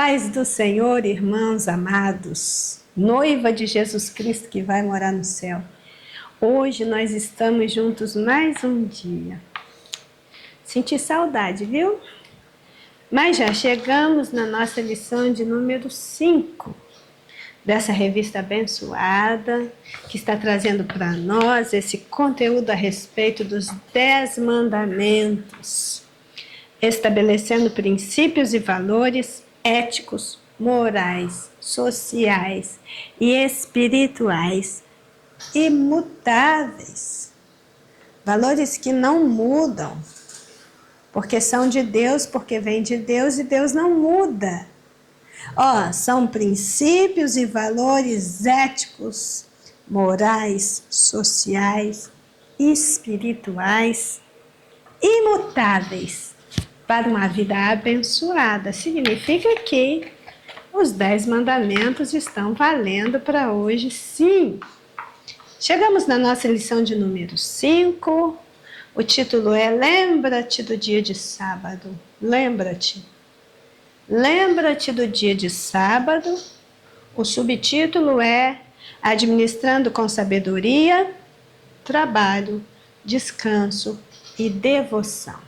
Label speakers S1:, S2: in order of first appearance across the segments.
S1: Paz do Senhor, irmãos amados, noiva de Jesus Cristo que vai morar no céu. Hoje nós estamos juntos mais um dia. Senti saudade, viu? Mas já chegamos na nossa lição de número 5 dessa revista abençoada, que está trazendo para nós esse conteúdo a respeito dos 10 mandamentos, estabelecendo princípios e valores éticos, morais, sociais e espirituais imutáveis. Valores que não mudam, porque são de Deus, porque vêm de Deus e Deus não muda. São princípios e valores éticos, morais, sociais, espirituais, imutáveis para uma vida abençoada. Significa que os 10 mandamentos estão valendo para hoje, sim. Chegamos na nossa lição de número 5. O título é Lembra-te do dia de sábado. Lembra-te. Lembra-te do dia de sábado. O subtítulo é Administrando com sabedoria, trabalho, descanso e devoção.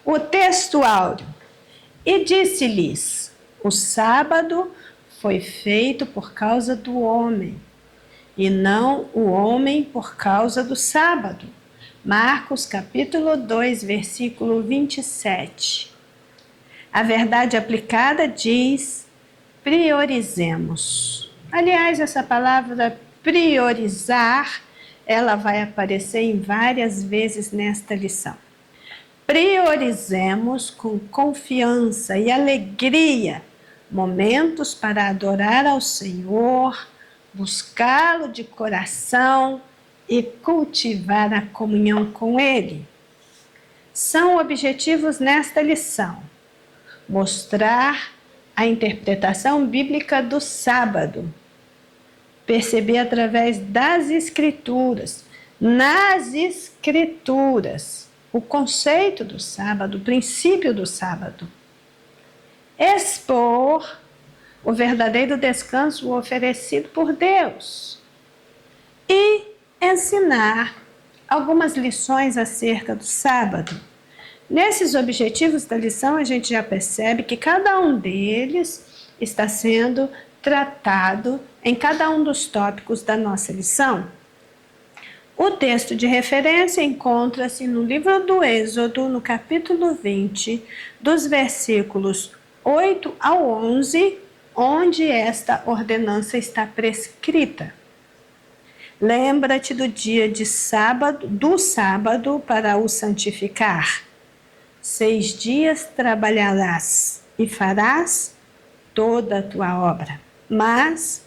S1: O texto áureo. E disse-lhes, o sábado foi feito por causa do homem, e não o homem por causa do sábado. Marcos capítulo 2, versículo 27. A verdade aplicada diz, priorizemos. Aliás, essa palavra priorizar, ela vai aparecer em várias vezes nesta lição. Priorizemos com confiança e alegria momentos para adorar ao Senhor, buscá-lo de coração e cultivar a comunhão com Ele. São objetivos nesta lição: mostrar a interpretação bíblica do sábado, perceber através das Escrituras, nas Escrituras, o conceito do sábado, o princípio do sábado. Expor o verdadeiro descanso oferecido por Deus. E ensinar algumas lições acerca do sábado. Nesses objetivos da lição, a gente já percebe que cada um deles está sendo tratado em cada um dos tópicos da nossa lição. O texto de referência encontra-se no livro do Êxodo, no capítulo 20, dos versículos 8 ao 11, onde esta ordenança está prescrita. Lembra-te do dia de sábado, do sábado para o santificar. 6 dias trabalharás e farás toda a tua obra. Mas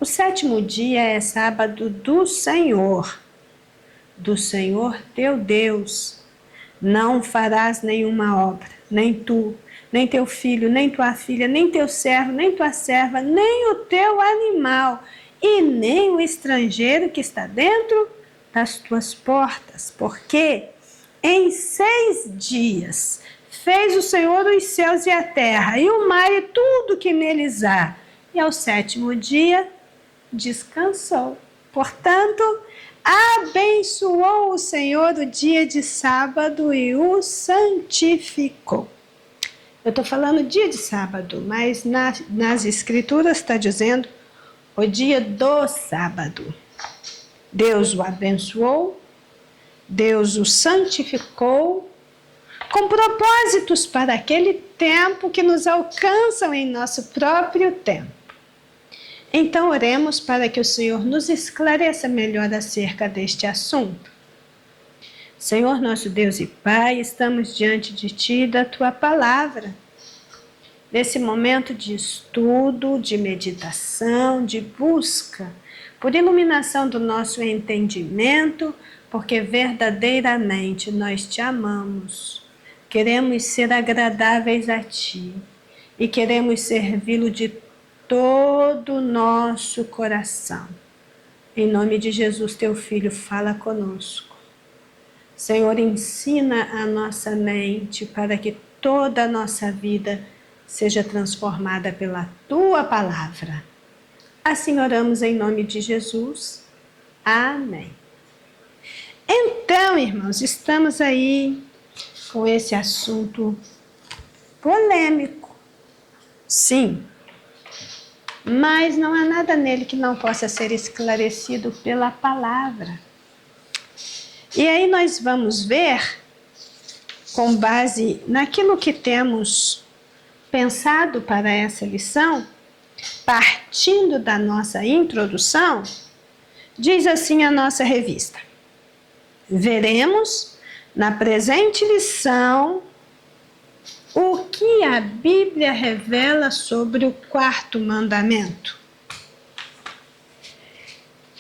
S1: o 7º dia é sábado do Senhor teu Deus. Não farás nenhuma obra, nem tu, nem teu filho, nem tua filha, nem teu servo, nem tua serva, nem o teu animal, e nem o estrangeiro que está dentro das tuas portas. Porque em 6 dias fez o Senhor os céus e a terra, e o mar e tudo que neles há, e ao 7º dia descansou. Portanto, abençoou o Senhor o dia de sábado e o santificou. Eu estou falando dia de sábado, mas nas Escrituras está dizendo o dia do sábado. Deus o abençoou, Deus o santificou, com propósitos para aquele tempo que nos alcançam em nosso próprio tempo. Então oremos para que o Senhor nos esclareça melhor acerca deste assunto. Senhor nosso Deus e Pai, estamos diante de Ti e da Tua palavra. Nesse momento de estudo, de meditação, de busca, por iluminação do nosso entendimento, porque verdadeiramente nós Te amamos. Queremos ser agradáveis a Ti e queremos servi-lo de todo o nosso coração. Em nome de Jesus, Teu Filho, fala conosco. Senhor, ensina a nossa mente para que toda a nossa vida seja transformada pela tua palavra. Assim oramos em nome de Jesus. Amém. Então, irmãos, estamos aí com esse assunto polêmico. Sim, mas não há nada nele que não possa ser esclarecido pela palavra. E aí nós vamos ver, com base naquilo que temos pensado para essa lição, partindo da nossa introdução, diz assim a nossa revista: veremos na presente lição o que a Bíblia revela sobre o quarto mandamento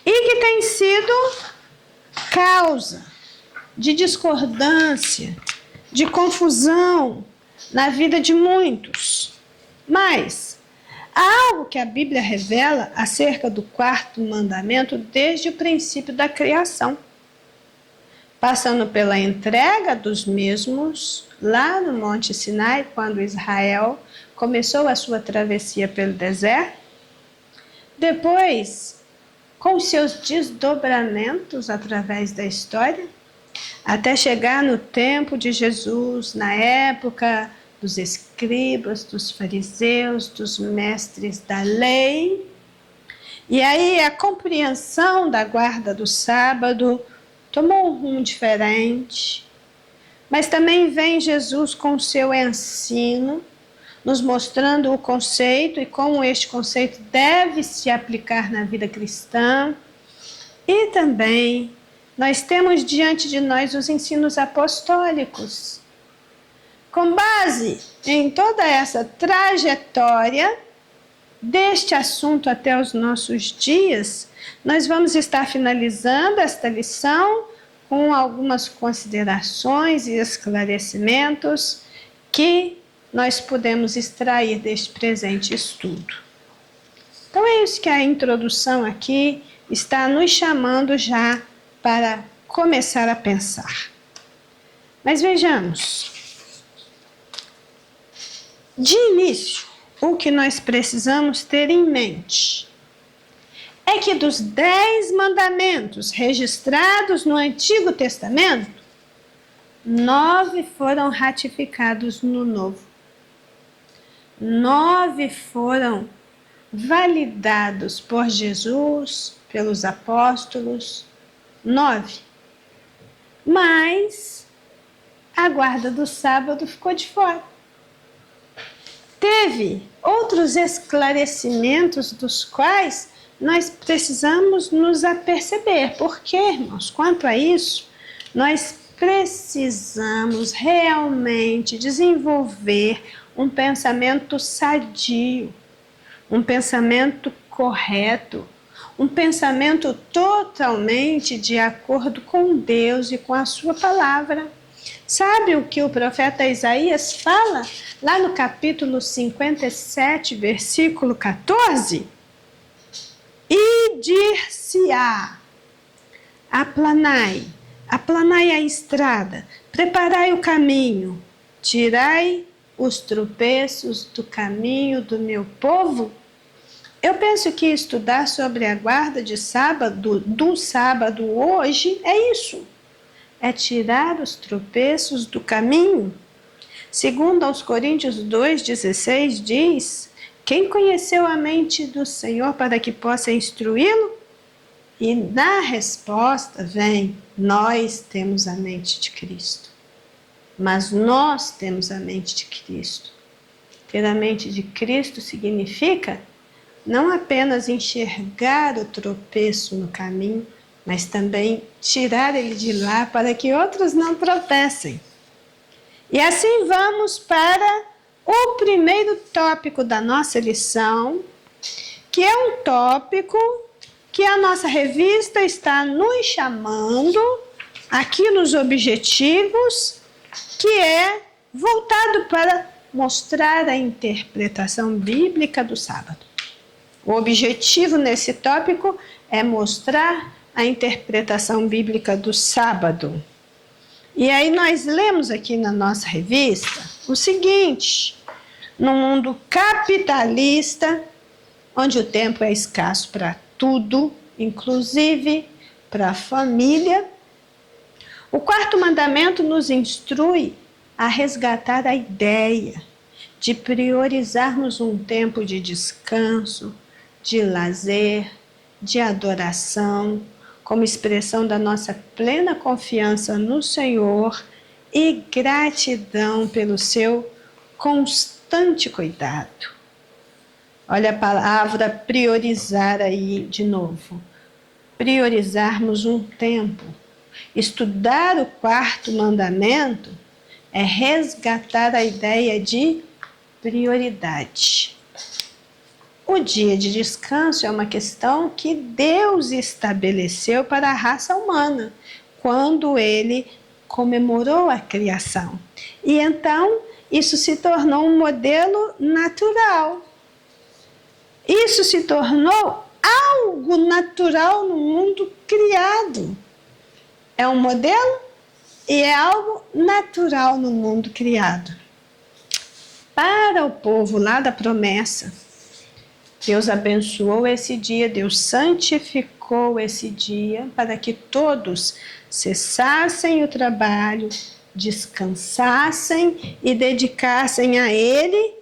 S1: e que tem sido causa de discordância, de confusão na vida de muitos. Mas há algo que a Bíblia revela acerca do quarto mandamento desde o princípio da criação, passando pela entrega dos mesmos lá no Monte Sinai, quando Israel começou a sua travessia pelo deserto, depois com seus desdobramentos através da história, até chegar no tempo de Jesus, na época dos escribas, dos fariseus, dos mestres da lei. E aí a compreensão da guarda do sábado tomou um rumo diferente, mas também vem Jesus com o seu ensino, nos mostrando o conceito e como este conceito deve se aplicar na vida cristã. E também nós temos diante de nós os ensinos apostólicos. Com base em toda essa trajetória deste assunto até os nossos dias, nós vamos estar finalizando esta lição com algumas considerações e esclarecimentos que nós podemos extrair deste presente estudo. Então é isso que a introdução aqui está nos chamando já para começar a pensar. Mas vejamos, de início, o que nós precisamos ter em mente é que dos 10 mandamentos registrados no Antigo Testamento, 9 foram ratificados no Novo. 9 foram validados por Jesus, pelos apóstolos. 9. Mas a guarda do sábado ficou de fora. Teve outros esclarecimentos dos quais nós precisamos nos aperceber. Porque, irmãos, quanto a isso, nós precisamos realmente desenvolver um pensamento sadio, um pensamento correto, um pensamento totalmente de acordo com Deus e com a sua palavra. Sabe o que o profeta Isaías fala lá no capítulo 57, versículo 14? E dir-se-á: aplanai a estrada, preparai o caminho, tirai os tropeços do caminho do meu povo. Eu penso que estudar sobre a guarda de sábado, do sábado hoje, é isso. É tirar os tropeços do caminho. Segundo aos Coríntios 2,16 diz: quem conheceu a mente do Senhor para que possa instruí-lo? E na resposta vem: nós temos a mente de Cristo. Mas nós temos a mente de Cristo. Ter a mente de Cristo significa não apenas enxergar o tropeço no caminho, mas também tirar ele de lá para que outros não tropecem. E assim vamos para o primeiro tópico da nossa lição, que é um tópico que a nossa revista está nos chamando aqui nos objetivos, que é voltado para mostrar a interpretação bíblica do sábado. O objetivo nesse tópico é mostrar a interpretação bíblica do sábado. E aí nós lemos aqui na nossa revista o seguinte: num mundo capitalista, onde o tempo é escasso para tudo, inclusive para a família. O quarto mandamento nos instrui a resgatar a ideia de priorizarmos um tempo de descanso, de lazer, de adoração, como expressão da nossa plena confiança no Senhor e gratidão pelo seu constante cuidado. Olha a palavra priorizar aí de novo. Priorizarmos um tempo. Estudar o quarto mandamento é resgatar a ideia de prioridade. O dia de descanso é uma questão que Deus estabeleceu para a raça humana, quando ele comemorou a criação. E então, isso se tornou um modelo natural. Isso se tornou algo natural no mundo criado. É um modelo e é algo natural no mundo criado. Para o povo lá da promessa, Deus abençoou esse dia, Deus santificou esse dia para que todos cessassem o trabalho, descansassem e dedicassem a Ele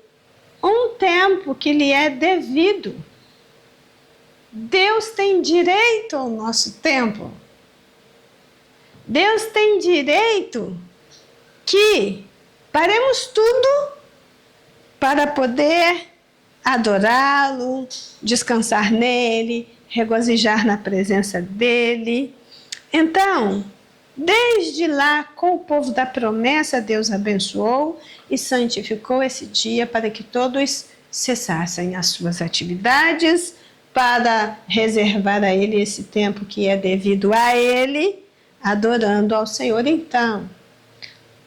S1: um tempo que lhe é devido. Deus tem direito ao nosso tempo. Deus tem direito que paremos tudo para poder adorá-lo, descansar nele, regozijar na presença dele. Então, desde lá, com o povo da promessa, Deus abençoou e santificou esse dia para que todos cessassem as suas atividades, para reservar a ele esse tempo que é devido a ele, adorando ao Senhor. Então,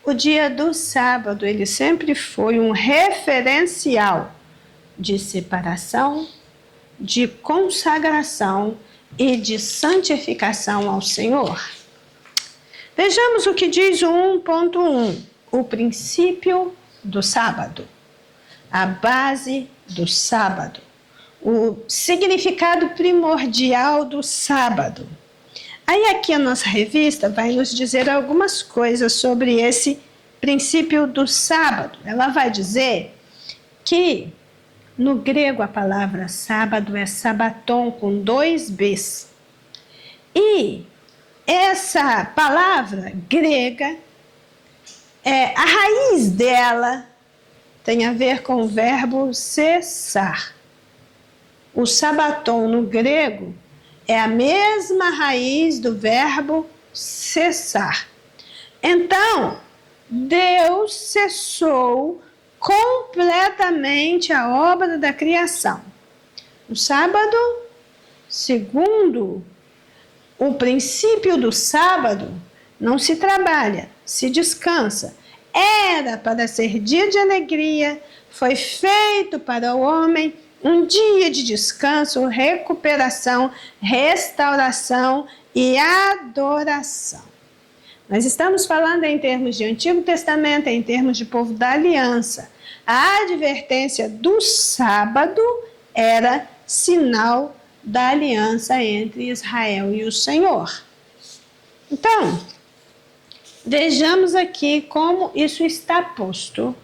S1: o dia do sábado, ele sempre foi um referencial de separação, de consagração e de santificação ao Senhor. Vejamos o que diz o 1.1, o princípio do sábado, a base do sábado, o significado primordial do sábado. Aí aqui a nossa revista vai nos dizer algumas coisas sobre esse princípio do sábado. Ela vai dizer que no grego a palavra sábado é sabaton com 2 Bs. E essa palavra grega, a raiz dela tem a ver com o verbo cessar. O sabaton no grego é a mesma raiz do verbo cessar. Então, Deus cessou completamente a obra da criação. No sábado, segundo o princípio do sábado, não se trabalha, se descansa. Era para ser dia de alegria, foi feito para o homem um dia de descanso, recuperação, restauração e adoração. Nós estamos falando em termos de Antigo Testamento, em termos de povo da aliança. A advertência do sábado era sinal da aliança entre Israel e o Senhor. Então, vejamos aqui como isso está posto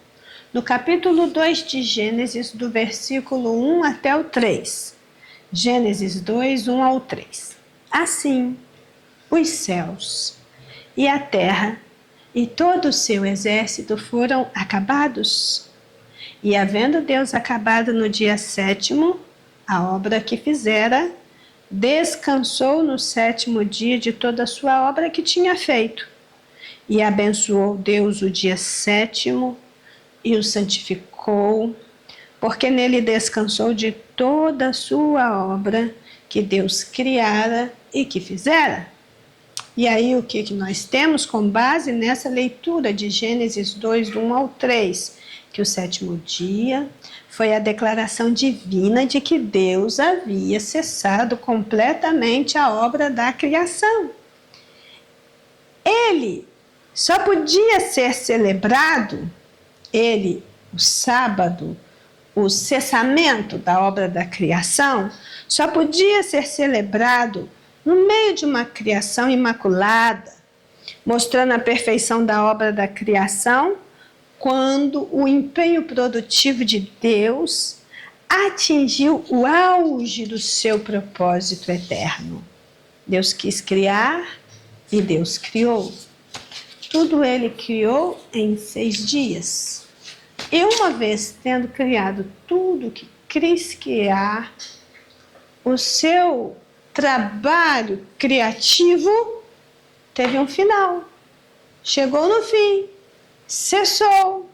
S1: no capítulo 2 de Gênesis, do versículo 1 até o 3. Gênesis 2, 1 ao 3. Assim, os céus e a terra e todo o seu exército foram acabados. E havendo Deus acabado no dia 7º a obra que fizera, descansou no 7º dia de toda a sua obra que tinha feito. E abençoou Deus o dia 7º e o santificou, porque nele descansou de toda a sua obra que Deus criara e que fizera. E aí o que nós temos com base nessa leitura de Gênesis 2, do 1 ao 3? Que o 7º dia foi a declaração divina de que Deus havia cessado completamente a obra da criação. Ele só podia ser celebrado, ele o sábado, o cessamento da obra da criação, só podia ser celebrado no meio de uma criação imaculada, mostrando a perfeição da obra da criação, quando o empenho produtivo de Deus atingiu o auge do seu propósito eterno. Deus quis criar e Deus criou. Tudo ele criou em 6 dias. E uma vez tendo criado tudo que quis criar, o seu trabalho criativo teve um final. Chegou no fim, cessou.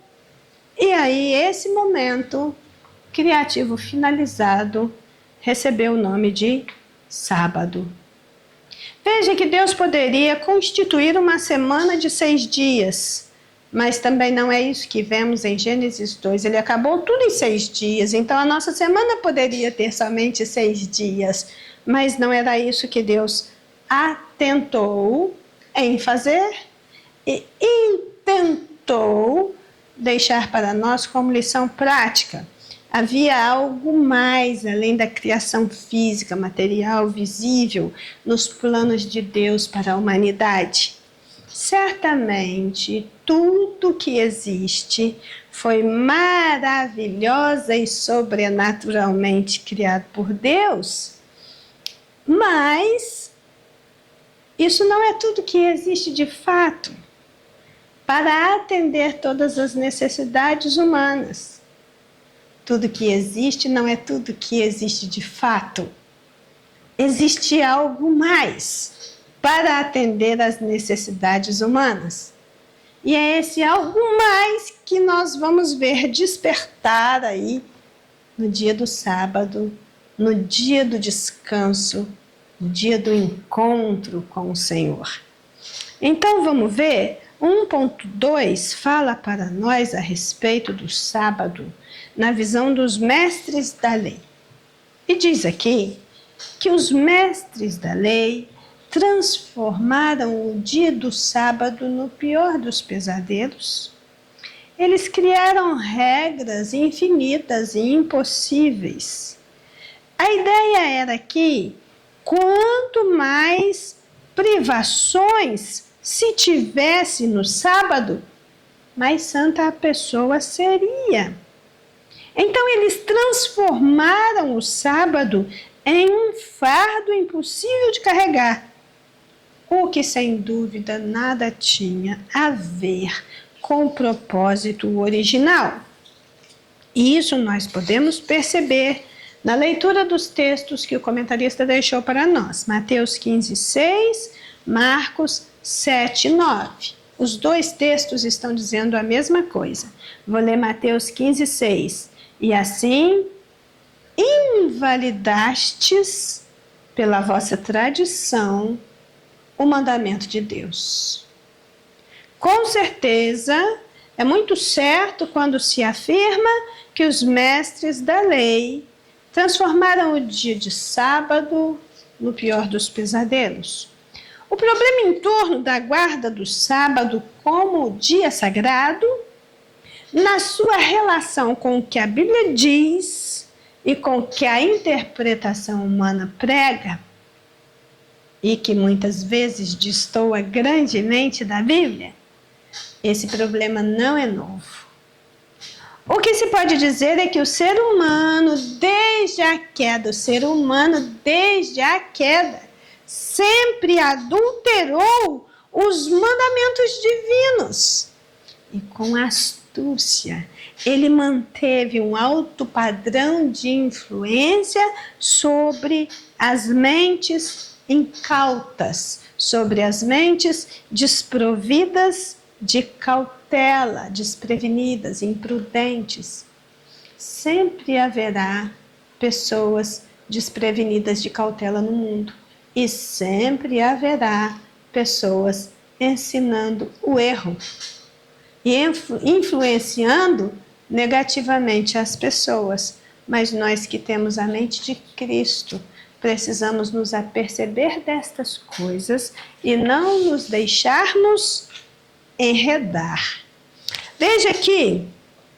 S1: E aí, esse momento criativo finalizado recebeu o nome de sábado. Veja que Deus poderia constituir uma semana de 6 dias, mas também não é isso que vemos em Gênesis 2. Ele acabou tudo em 6 dias, então a nossa semana poderia ter somente 6 dias, mas não era isso que Deus atentou em fazer e intentou deixar para nós como lição prática. Havia algo mais além da criação física, material, visível, nos planos de Deus para a humanidade. Certamente, tudo que existe foi maravilhosa e sobrenaturalmente criado por Deus, mas isso não é tudo que existe de fato para atender todas as necessidades humanas. Tudo que existe não é tudo que existe de fato. Existe algo mais para atender às necessidades humanas. E é esse algo mais que nós vamos ver despertar aí no dia do sábado, no dia do descanso, no dia do encontro com o Senhor. Então vamos ver, 1.2 fala para nós a respeito do sábado, na visão dos mestres da lei. E diz aqui que os mestres da lei transformaram o dia do sábado no pior dos pesadelos. Eles criaram regras infinitas e impossíveis. A ideia era que quanto mais privações se tivesse no sábado, mais santa a pessoa seria. Então eles transformaram o sábado em um fardo impossível de carregar, o que sem dúvida nada tinha a ver com o propósito original. E isso nós podemos perceber na leitura dos textos que o comentarista deixou para nós. Mateus 15:6, Marcos 7:9. Os dois textos estão dizendo a mesma coisa. Vou ler Mateus 15:6. E assim invalidastes pela vossa tradição o mandamento de Deus. Com certeza, é muito certo quando se afirma que os mestres da lei transformaram o dia de sábado no pior dos pesadelos. O problema em torno da guarda do sábado como dia sagrado, na sua relação com o que a Bíblia diz e com o que a interpretação humana prega, e que muitas vezes destoa grandemente da Bíblia, esse problema não é novo. O que se pode dizer é que o ser humano, desde a queda, sempre adulterou os mandamentos divinos. E com astúcia, ele manteve um alto padrão de influência sobre as mentes incautas, sobre as mentes desprovidas de cautela, desprevenidas, imprudentes. Sempre haverá pessoas desprevenidas de cautela no mundo. E sempre haverá pessoas ensinando o erro e influenciando negativamente as pessoas. Mas nós que temos a mente de Cristo, precisamos nos aperceber destas coisas e não nos deixarmos enredar. Veja aqui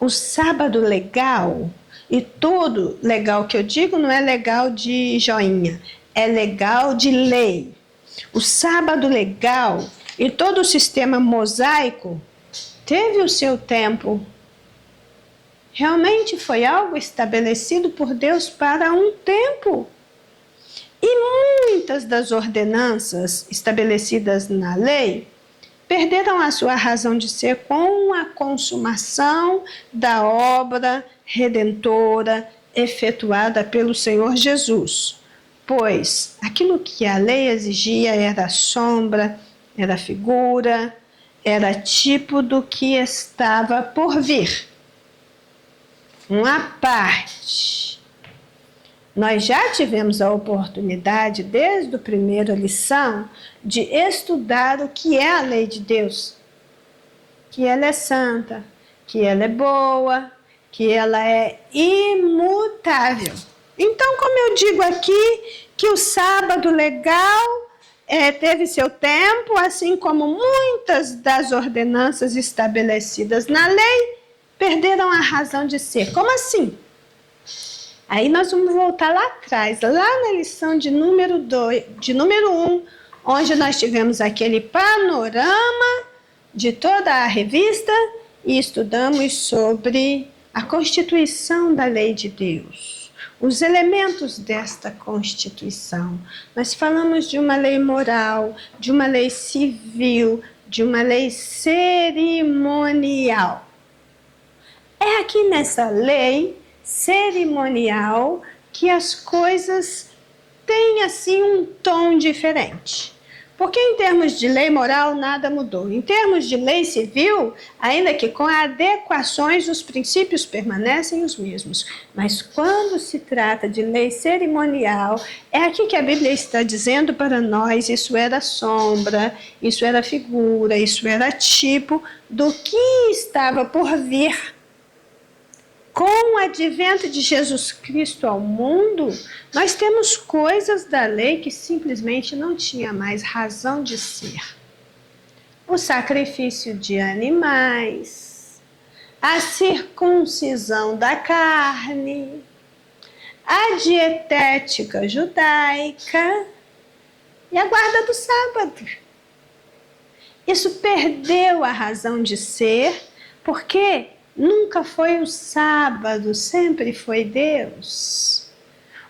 S1: o sábado legal, e todo legal que eu digo não é legal de joinha, é legal de lei. O sábado legal e todo o sistema mosaico teve o seu tempo. Realmente foi algo estabelecido por Deus para um tempo. E muitas das ordenanças estabelecidas na lei perderam a sua razão de ser com a consumação da obra redentora efetuada pelo Senhor Jesus. Pois aquilo que a lei exigia era sombra, era figura, era tipo do que estava por vir. Uma parte. Nós já tivemos a oportunidade, desde a primeira lição, de estudar o que é a lei de Deus. Que ela é santa, que ela é boa, que ela é imutável. Então, como eu digo aqui, que o sábado legal teve seu tempo, assim como muitas das ordenanças estabelecidas na lei, perderam a razão de ser. Como assim? Aí nós vamos voltar lá atrás, lá na lição de número 1, onde nós tivemos aquele panorama de toda a revista e estudamos sobre a constituição da lei de Deus, os elementos desta constituição. Nós falamos de uma lei moral, de uma lei civil, de uma lei cerimonial. É aqui nessa lei cerimonial que as coisas têm assim um tom diferente. Porque em termos de lei moral nada mudou. Em termos de lei civil, ainda que com adequações, os princípios permanecem os mesmos. Mas quando se trata de lei cerimonial, é aqui que a Bíblia está dizendo para nós, isso era sombra, isso era figura, isso era tipo do que estava por vir. Com o advento de Jesus Cristo ao mundo, nós temos coisas da lei que simplesmente não tinha mais razão de ser. O sacrifício de animais, a circuncisão da carne, a dietética judaica e a guarda do sábado. Isso perdeu a razão de ser, porque nunca foi o sábado, sempre foi Deus.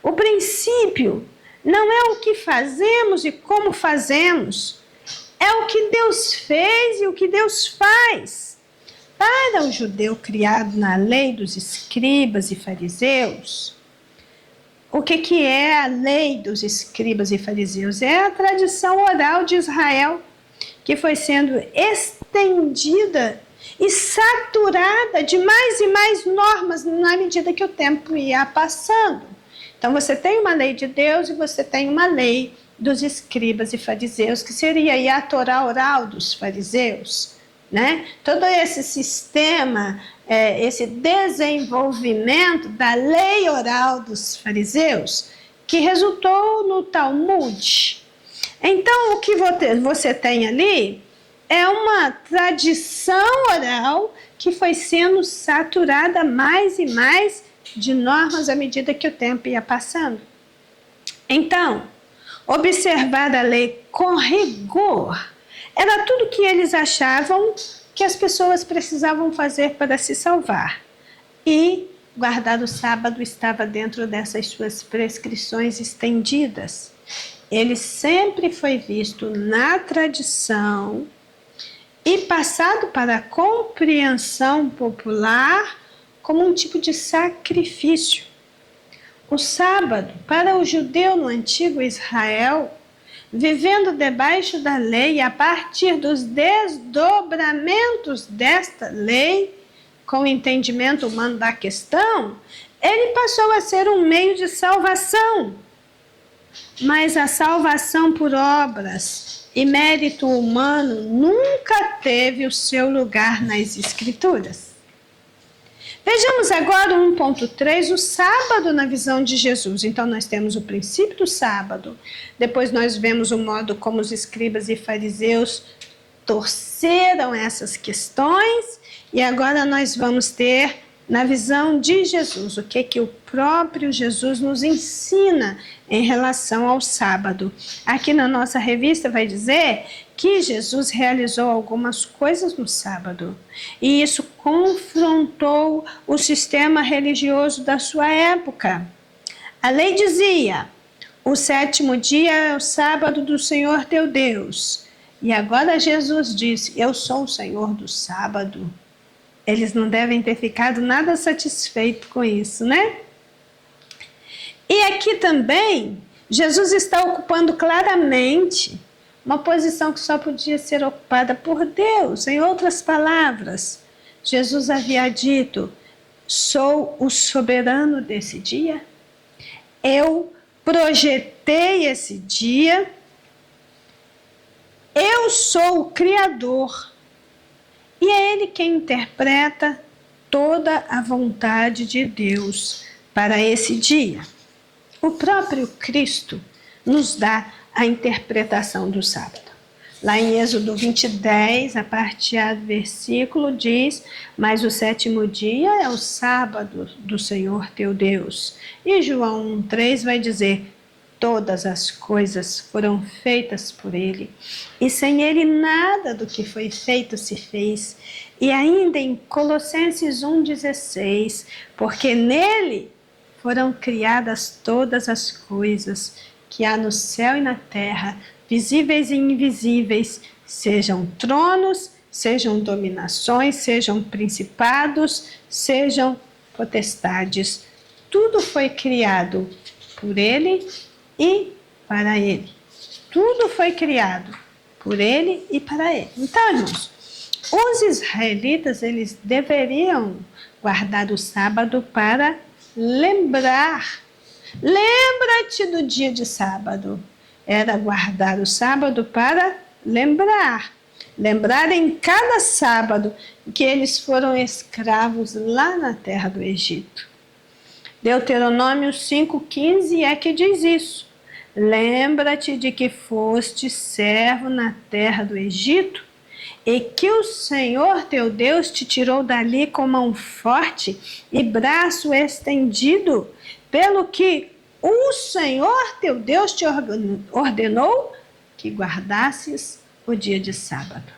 S1: O princípio não é o que fazemos e como fazemos, é o que Deus fez e o que Deus faz. Para o judeu criado na lei dos escribas e fariseus, o que é a lei dos escribas e fariseus? É a tradição oral de Israel, que foi sendo estendida e saturada de mais e mais normas na medida que o tempo ia passando. Então você tem uma lei de Deus e você tem uma lei dos escribas e fariseus, que seria aí a Torá oral dos fariseus, né? Todo esse sistema, esse desenvolvimento da lei oral dos fariseus, que resultou no Talmud. Então o que você tem ali é uma tradição oral que foi sendo saturada mais e mais de normas à medida que o tempo ia passando. Então, observar a lei com rigor era tudo que eles achavam que as pessoas precisavam fazer para se salvar. E guardar o sábado estava dentro dessas suas prescrições estendidas. Ele sempre foi visto na tradição e passado para a compreensão popular como um tipo de sacrifício. O sábado, para o judeu no antigo Israel, vivendo debaixo da lei, a partir dos desdobramentos desta lei, com o entendimento humano da questão, ele passou a ser um meio de salvação. Mas a salvação por obras e mérito humano nunca teve o seu lugar nas Escrituras. Vejamos agora 1.3, o sábado na visão de Jesus. Então nós temos o princípio do sábado, depois nós vemos o modo como os escribas e fariseus torceram essas questões, E agora nós vamos ter, na visão de Jesus, o que o próprio Jesus nos ensina em relação ao sábado. Aqui na nossa revista vai dizer que Jesus realizou algumas coisas no sábado. E isso confrontou o sistema religioso da sua época. A lei dizia: o sétimo dia é o sábado do Senhor teu Deus. E agora Jesus disse: eu sou o Senhor do sábado. Eles não devem ter ficado nada satisfeitos com isso, né? E aqui também, Jesus está ocupando claramente uma posição que só podia ser ocupada por Deus. Em outras palavras, Jesus havia dito: sou o soberano desse dia. Eu projetei esse dia. Eu sou o Criador. E é Ele quem interpreta toda a vontade de Deus para esse dia. O próprio Cristo nos dá a interpretação do sábado. Lá em Êxodo 20:10, a partir do versículo diz: mas o sétimo dia é o sábado do Senhor teu Deus. E João 1:3 vai dizer: todas as coisas foram feitas por Ele, e sem Ele nada do que foi feito se fez. E ainda em Colossenses 1:16, porque nele foram criadas todas as coisas que há no céu e na terra, visíveis e invisíveis, sejam tronos, sejam dominações, sejam principados, sejam potestades. Tudo foi criado por Ele e para Ele. Tudo foi criado por Ele e para Ele. Então, irmãos, os israelitas, eles deveriam guardar o sábado para lembrar. Lembra-te do dia de sábado. Era guardar o sábado para lembrar. Lembrar em cada sábado que eles foram escravos lá na terra do Egito. Deuteronômio 5:15 é que diz isso. Lembra-te de que foste servo na terra do Egito e que o Senhor teu Deus te tirou dali com mão forte e braço estendido, pelo que o Senhor teu Deus te ordenou que guardasses o dia de sábado.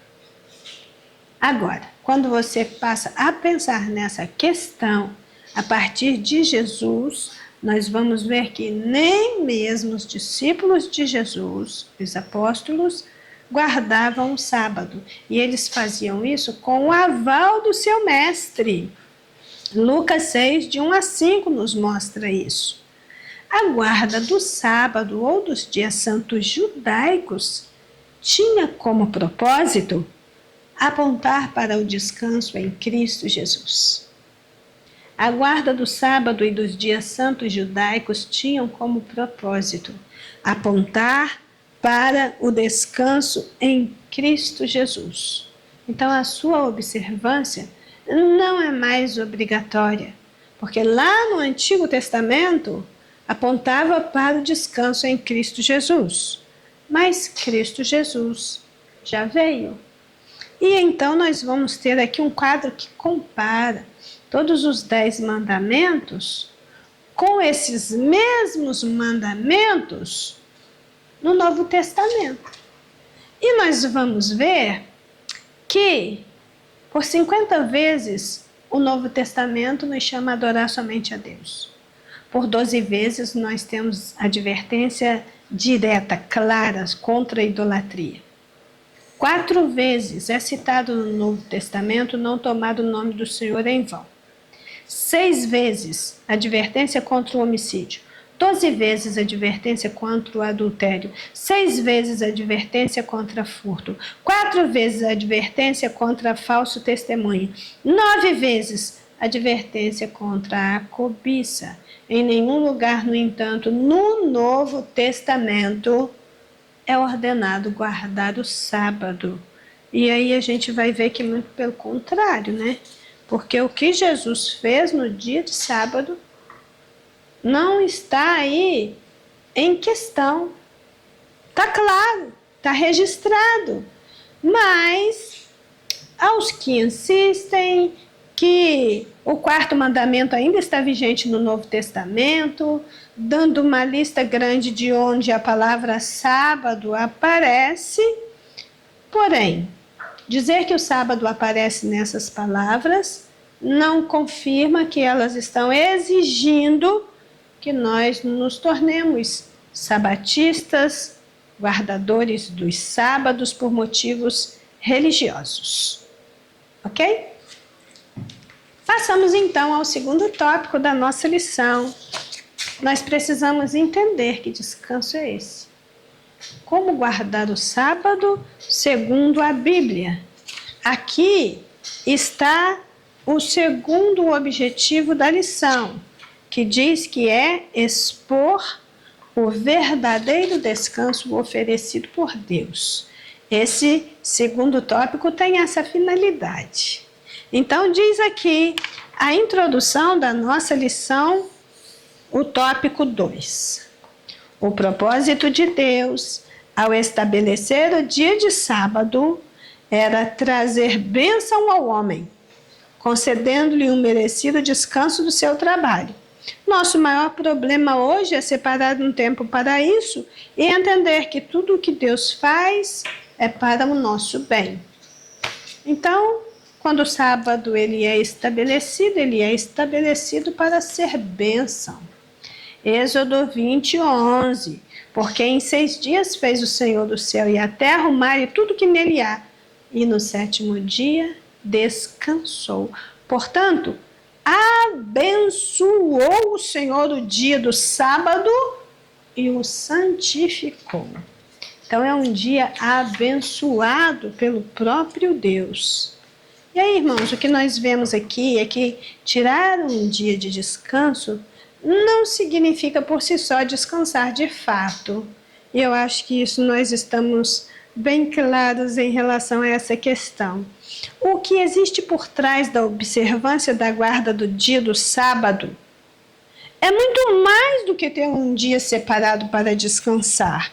S1: Agora, quando você passa a pensar nessa questão a partir de Jesus, nós vamos ver que nem mesmo os discípulos de Jesus, os apóstolos, guardavam o sábado. E eles faziam isso com o aval do seu mestre. Lucas 6, de 1-5, nos mostra isso. A guarda do sábado ou dos dias santos judaicos tinha como propósito apontar para o descanso em Cristo Jesus. A guarda do sábado e dos dias santos judaicos tinham como propósito apontar para o descanso em Cristo Jesus. Então, a sua observância não é mais obrigatória, porque lá no Antigo Testamento apontava para o descanso em Cristo Jesus. Mas Cristo Jesus já veio. E então nós vamos ter aqui um quadro que compara todos os 10 mandamentos com esses mesmos mandamentos no Novo Testamento. E nós vamos ver que por 50 vezes o Novo Testamento nos chama a adorar somente a Deus. Por 12 vezes nós temos advertência direta, clara, contra a idolatria. 4 vezes é citado no Novo Testamento não tomar o nome do Senhor em vão. 6 vezes advertência contra o homicídio. 12 vezes advertência contra o adultério. 6 vezes advertência contra furto. 4 vezes advertência contra falso testemunho. 9 vezes advertência contra a cobiça. Em nenhum lugar, no entanto, no Novo Testamento é ordenado guardar o sábado. E aí a gente vai ver que muito pelo contrário, né? Porque o que Jesus fez no dia de sábado não está aí em questão. Está claro, está registrado. Mas Aos que insistem que o quarto mandamento ainda está vigente no Novo Testamento, dando uma lista grande de onde a palavra sábado aparece. Porém, dizer que o sábado aparece nessas palavras não confirma que elas estão exigindo que nós nos tornemos sabatistas, guardadores dos sábados por motivos religiosos. Ok? Passamos então ao segundo tópico da nossa lição. Nós precisamos entender que descanso é esse. Como guardar o sábado segundo a Bíblia. Aqui está o segundo objetivo da lição, que diz que é expor o verdadeiro descanso oferecido por Deus. Esse segundo tópico tem essa finalidade. Então, diz aqui a introdução da nossa lição, o tópico 2. O propósito de Deus, ao estabelecer o dia de sábado, era trazer bênção ao homem, concedendo-lhe um merecido descanso do seu trabalho. Nosso maior problema hoje é separar um tempo para isso e entender que tudo o que Deus faz é para o nosso bem. Então, quando o sábado ele é estabelecido para ser bênção. Êxodo 20:11. Porque em 6 dias fez o Senhor do céu e a terra, o mar e tudo que nele há, e no 7º dia descansou. Portanto, abençoou o Senhor o dia do sábado e o santificou. Então é um dia abençoado pelo próprio Deus. E aí, irmãos, o que nós vemos aqui é que tirar um dia de descanso não significa por si só descansar de fato. E eu acho que isso nós estamos bem claros em relação a essa questão. O que existe por trás da observância da guarda do dia do sábado é muito mais do que ter um dia separado para descansar.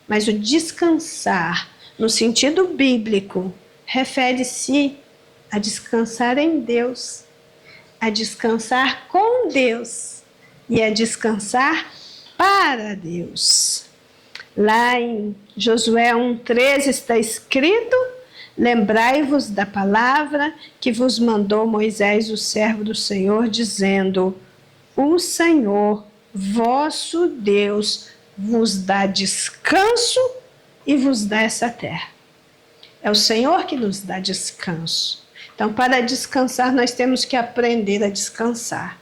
S1: Mas o descansar, no sentido bíblico, refere-se a descansar em Deus, a descansar com Deus e a descansar para Deus. Lá em Josué 1:13 está escrito: lembrai-vos da palavra que vos mandou Moisés, o servo do Senhor, dizendo: o Senhor, vosso Deus, vos dá descanso e vos dá essa terra. É o Senhor que nos dá descanso. Então, para descansar, nós temos que aprender a descansar.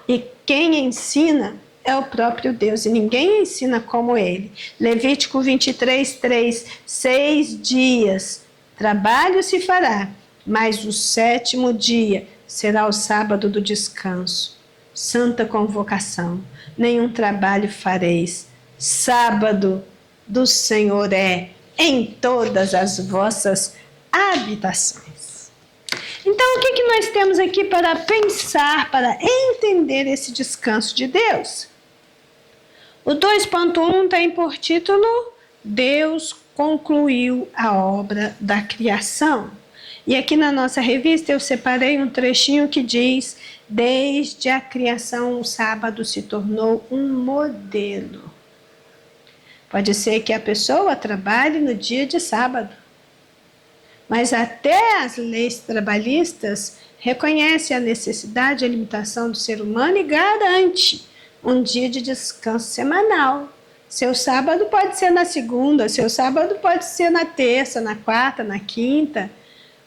S1: E quem ensina é o próprio Deus, e ninguém ensina como Ele. Levítico 23:3, 6 dias trabalho se fará, mas o 7º dia será o sábado do descanso. Santa convocação, nenhum trabalho fareis. Sábado do Senhor é em todas as vossas habitações. Então, o que nós temos aqui para pensar, para entender esse descanso de Deus? O 2.1 tem por título: Deus concluiu a obra da criação. E aqui na nossa revista eu separei um trechinho que diz: desde a criação o sábado se tornou um modelo. Pode ser que a pessoa trabalhe no dia de sábado, mas até as leis trabalhistas reconhecem a necessidade e a limitação do ser humano e garante um dia de descanso semanal. Seu sábado pode ser na segunda, seu sábado pode ser na terça, na quarta, na quinta.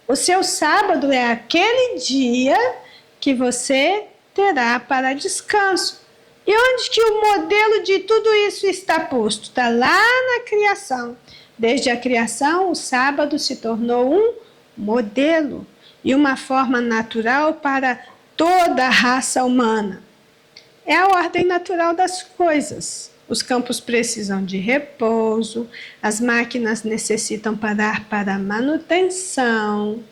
S1: O seu sábado é aquele dia que você terá para descanso. E onde que o modelo de tudo isso está posto? Está lá na criação. Desde a criação, o sábado se tornou um modelo e uma forma natural para toda a raça humana. É a ordem natural das coisas. Os campos precisam de repouso, as máquinas necessitam parar para manutenção.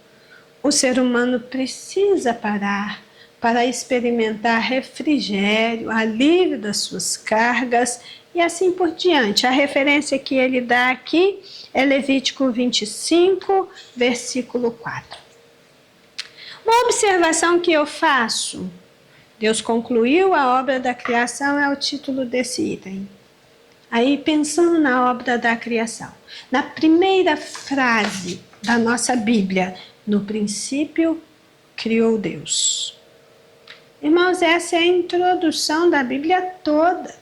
S1: O ser humano precisa parar para experimentar refrigério, alívio das suas cargas e assim por diante. A referência que ele dá aqui é Levítico 25, versículo 4. Uma observação que eu faço: Deus concluiu a obra da criação, é o título desse item. Aí, pensando na obra da criação, na primeira frase da nossa Bíblia, no princípio criou Deus. Irmãos, essa é a introdução da Bíblia toda.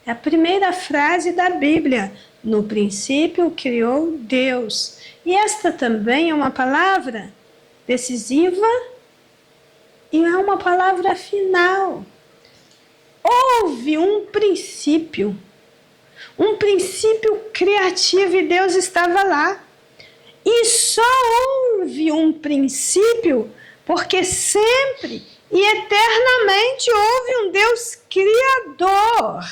S1: É a primeira frase da Bíblia. No princípio criou Deus. E esta também é uma palavra decisiva e é uma palavra final. Houve um princípio criativo, e Deus estava lá. E só houve um princípio porque sempre e eternamente houve um Deus criador.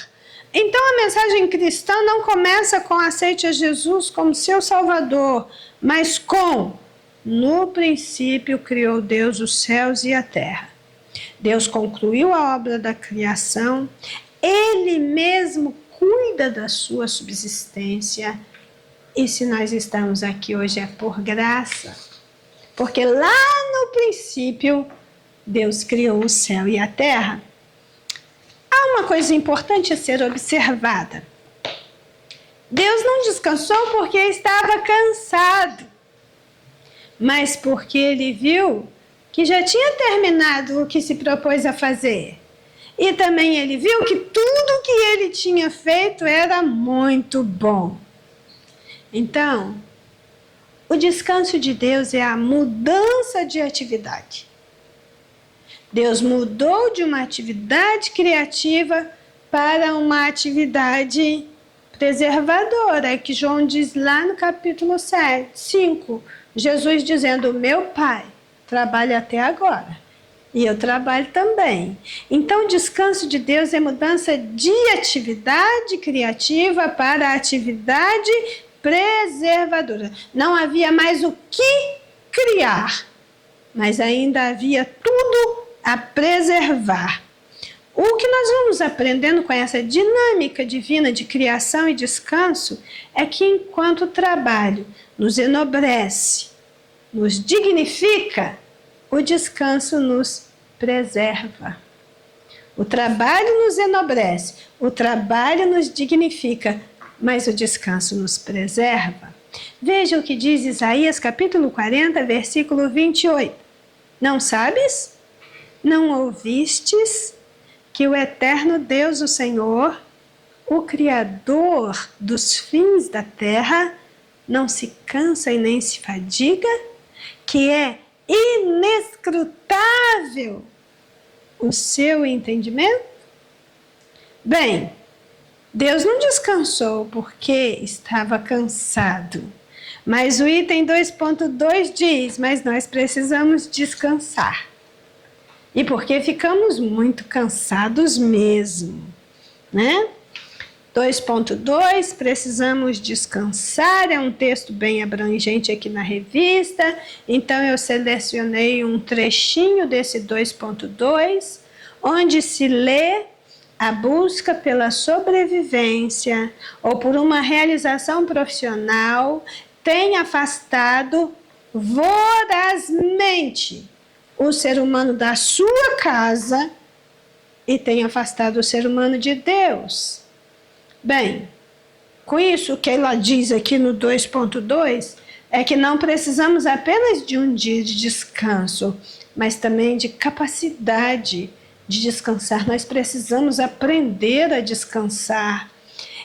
S1: Então a mensagem cristã não começa com aceite a Jesus como seu Salvador, mas com: no princípio criou Deus os céus e a terra. Deus concluiu a obra da criação, Ele mesmo cuida da sua subsistência. E se nós estamos aqui hoje é por graça, porque lá no princípio Deus criou o céu e a terra. Há uma coisa importante a ser observada. Deus não descansou porque estava cansado, mas porque Ele viu que já tinha terminado o que se propôs a fazer. E também Ele viu que tudo que Ele tinha feito era muito bom. Então, o descanso de Deus é a mudança de atividade. Deus mudou de uma atividade criativa para uma atividade preservadora, que João diz lá no capítulo 5. Jesus dizendo: meu Pai trabalha até agora, e eu trabalho também. Então, o descanso de Deus é mudança de atividade criativa para atividade preservadora. Não havia mais o que criar, mas ainda havia tudo a preservar. O que nós vamos aprendendo com essa dinâmica divina de criação e descanso é que, enquanto o trabalho nos enobrece, nos dignifica, o descanso nos preserva. O trabalho nos enobrece, o trabalho nos dignifica, mas o descanso nos preserva. Veja o que diz Isaías capítulo 40, versículo 28. Não sabes? Não ouvistes que o eterno Deus, o Senhor, o Criador dos fins da terra, não se cansa e nem se fadiga, que é inescrutável o seu entendimento? Bem, Deus não descansou porque estava cansado, mas o item 2.2 diz: mas nós precisamos descansar. E porque ficamos muito cansados mesmo, né? 2.2, precisamos descansar, é um texto bem abrangente aqui na revista, então eu selecionei um trechinho desse 2.2, onde se lê: a busca pela sobrevivência ou por uma realização profissional tem afastado vorazmente o ser humano da sua casa e tem afastado o ser humano de Deus. Bem, com isso, o que ela diz aqui no 2.2 é que não precisamos apenas de um dia de descanso, mas também de capacidade de descansar. Nós precisamos aprender a descansar.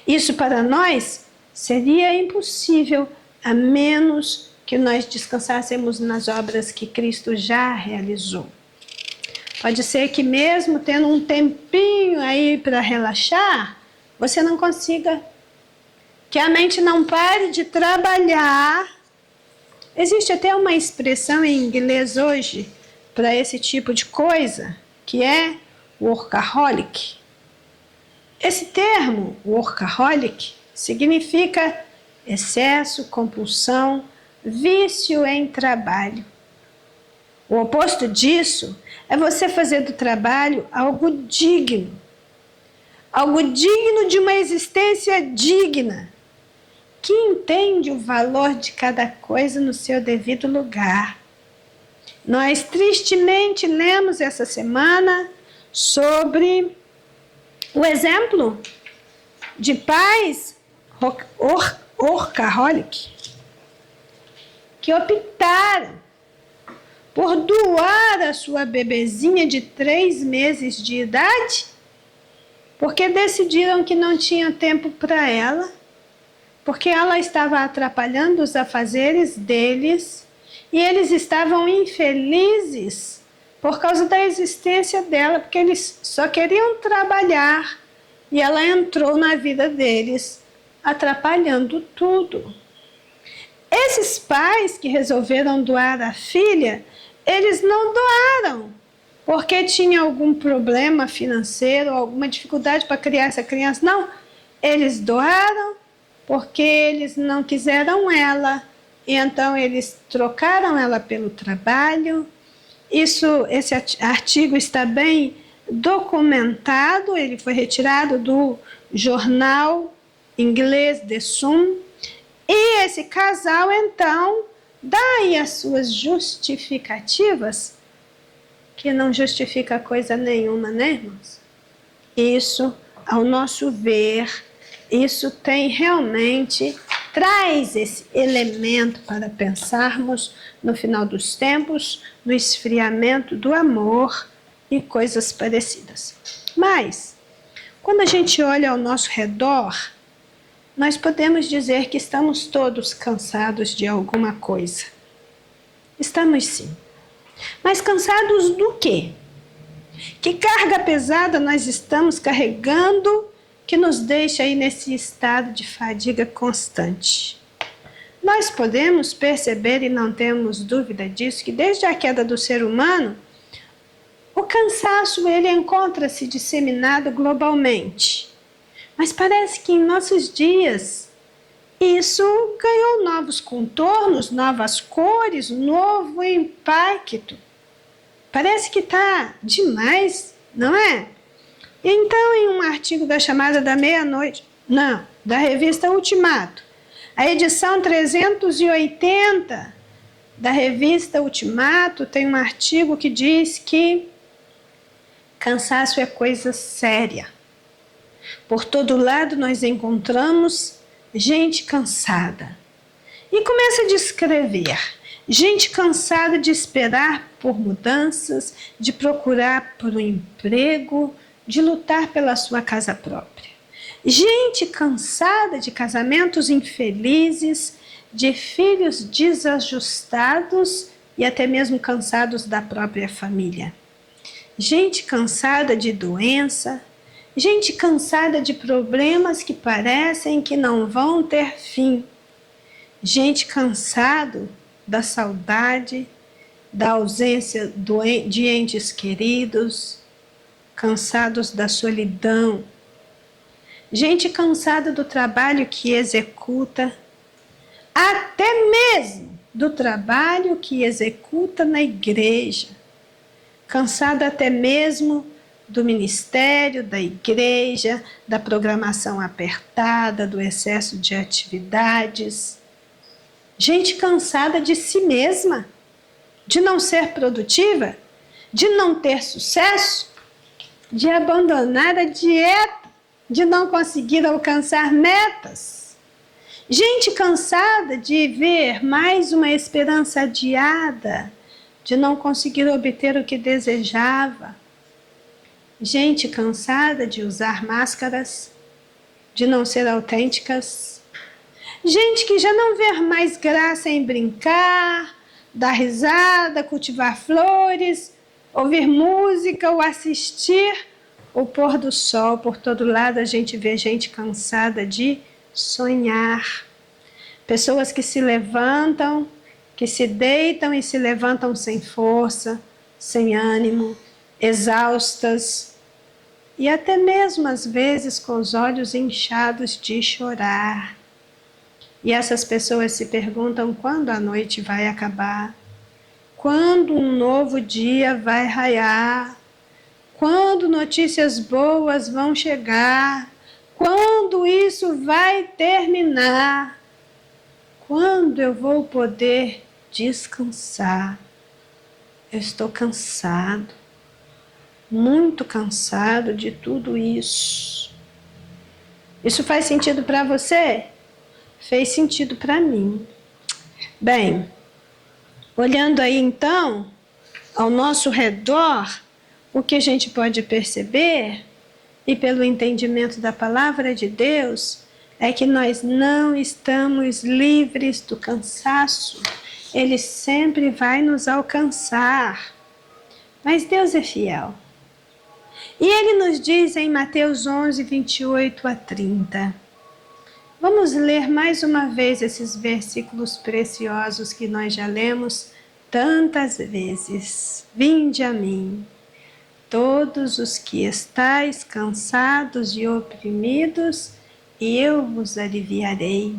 S1: Isso para nós seria impossível, a menos que nós descansássemos nas obras que Cristo já realizou. Pode ser que mesmo tendo um tempinho aí para relaxar, você não consiga, que a mente não pare de trabalhar. Existe até uma expressão em inglês hoje para esse tipo de coisa, que é workaholic. Esse termo, workaholic, significa excesso, compulsão, vício em trabalho. O oposto disso é você fazer do trabalho algo digno, algo digno de uma existência digna, que entende o valor de cada coisa no seu devido lugar. Nós tristemente lemos essa semana sobre o exemplo de pais workaholic que optaram por doar a sua bebezinha de 3 meses de idade, porque decidiram que não tinha tempo para ela, porque ela estava atrapalhando os afazeres deles e eles estavam infelizes por causa da existência dela, porque eles só queriam trabalhar e ela entrou na vida deles, atrapalhando tudo. Esses pais que resolveram doar a filha, eles não doaram porque tinha algum problema financeiro, alguma dificuldade para criar essa criança. Não, eles doaram porque eles não quiseram ela, e então eles trocaram ela pelo trabalho. Esse artigo está bem documentado, ele foi retirado do jornal inglês The Sun, e esse casal então dá aí as suas justificativas, que não justifica coisa nenhuma, né, irmãos? Isso, ao nosso ver, isso tem realmente, traz esse elemento para pensarmos no final dos tempos, no esfriamento do amor e coisas parecidas. Mas, quando a gente olha ao nosso redor, nós podemos dizer que estamos todos cansados de alguma coisa. Estamos sim. Mas cansados do quê? Que carga pesada nós estamos carregando que nos deixa aí nesse estado de fadiga constante? Nós podemos perceber, e não temos dúvida disso, que desde a queda do ser humano, o cansaço ele encontra-se disseminado globalmente. Mas parece que em nossos dias isso ganhou novos contornos, novas cores, novo impacto. Parece que está demais, não é? Então, em um artigo da chamada da meia-noite, não, da revista Ultimato, a edição 380 da revista Ultimato tem um artigo que diz que cansaço é coisa séria. Por todo lado nós encontramos gente cansada. E começa a descrever gente cansada de esperar por mudanças, de procurar por um emprego, de lutar pela sua casa própria. Gente cansada de casamentos infelizes, de filhos desajustados e até mesmo cansados da própria família. Gente cansada de doença, gente cansada de problemas que parecem que não vão ter fim. Gente cansado da saudade, da ausência de entes queridos, cansados da solidão. Gente cansada do trabalho que executa, até mesmo do trabalho que executa na igreja. Cansada até mesmo do ministério, da igreja, da programação apertada, do excesso de atividades. Gente cansada de si mesma, de não ser produtiva, de não ter sucesso, de abandonar a dieta, de não conseguir alcançar metas. Gente cansada de ver mais uma esperança adiada, de não conseguir obter o que desejava. Gente cansada de usar máscaras, de não ser autênticas. Gente que já não vê mais graça em brincar, dar risada, cultivar flores, ouvir música ou assistir o pôr do sol. Por todo lado a gente vê gente cansada de sonhar. Pessoas que se levantam, que se deitam e se levantam sem força, sem ânimo, exaustas e até mesmo às vezes com os olhos inchados de chorar. E essas pessoas se perguntam quando a noite vai acabar, quando um novo dia vai raiar, Quando notícias boas vão chegar? Quando isso vai terminar? Quando eu vou poder descansar? Eu estou cansado, muito cansado de tudo isso. Isso faz sentido para você? Fez sentido para mim. Bem, olhando aí então ao nosso redor, o que a gente pode perceber, e pelo entendimento da palavra de Deus, é que nós não estamos livres do cansaço. Ele sempre vai nos alcançar. Mas Deus é fiel. E Ele nos diz em Mateus 11, 28 a 30. Vamos ler mais uma vez esses versículos preciosos que nós já lemos tantas vezes. Vinde a mim, todos os que estáis cansados e oprimidos, e eu vos aliviarei.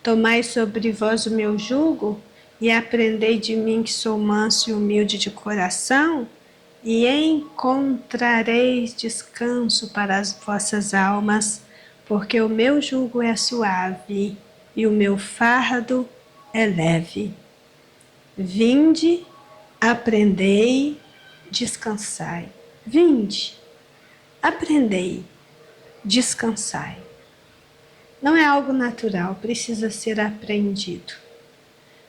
S1: Tomai sobre vós o meu jugo, e aprendei de mim que sou manso e humilde de coração, e encontrareis descanso para as vossas almas, porque o meu jugo é suave e o meu fardo é leve. Vinde, aprendei, descansai. Vinde, aprendei, descansai. Não é algo natural, precisa ser aprendido.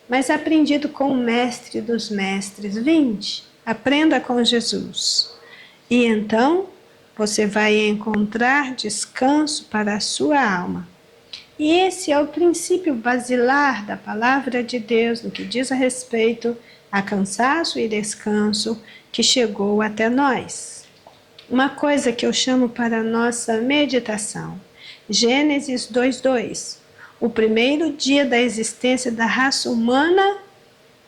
S1: Mas aprendido com o mestre dos mestres. Vinde, aprenda com Jesus. E então você vai encontrar descanso para a sua alma. E esse é o princípio basilar da palavra de Deus no que diz a respeito a cansaço e descanso que chegou até nós. Uma coisa que eu chamo para a nossa meditação. Gênesis 2:2. O primeiro dia da existência da raça humana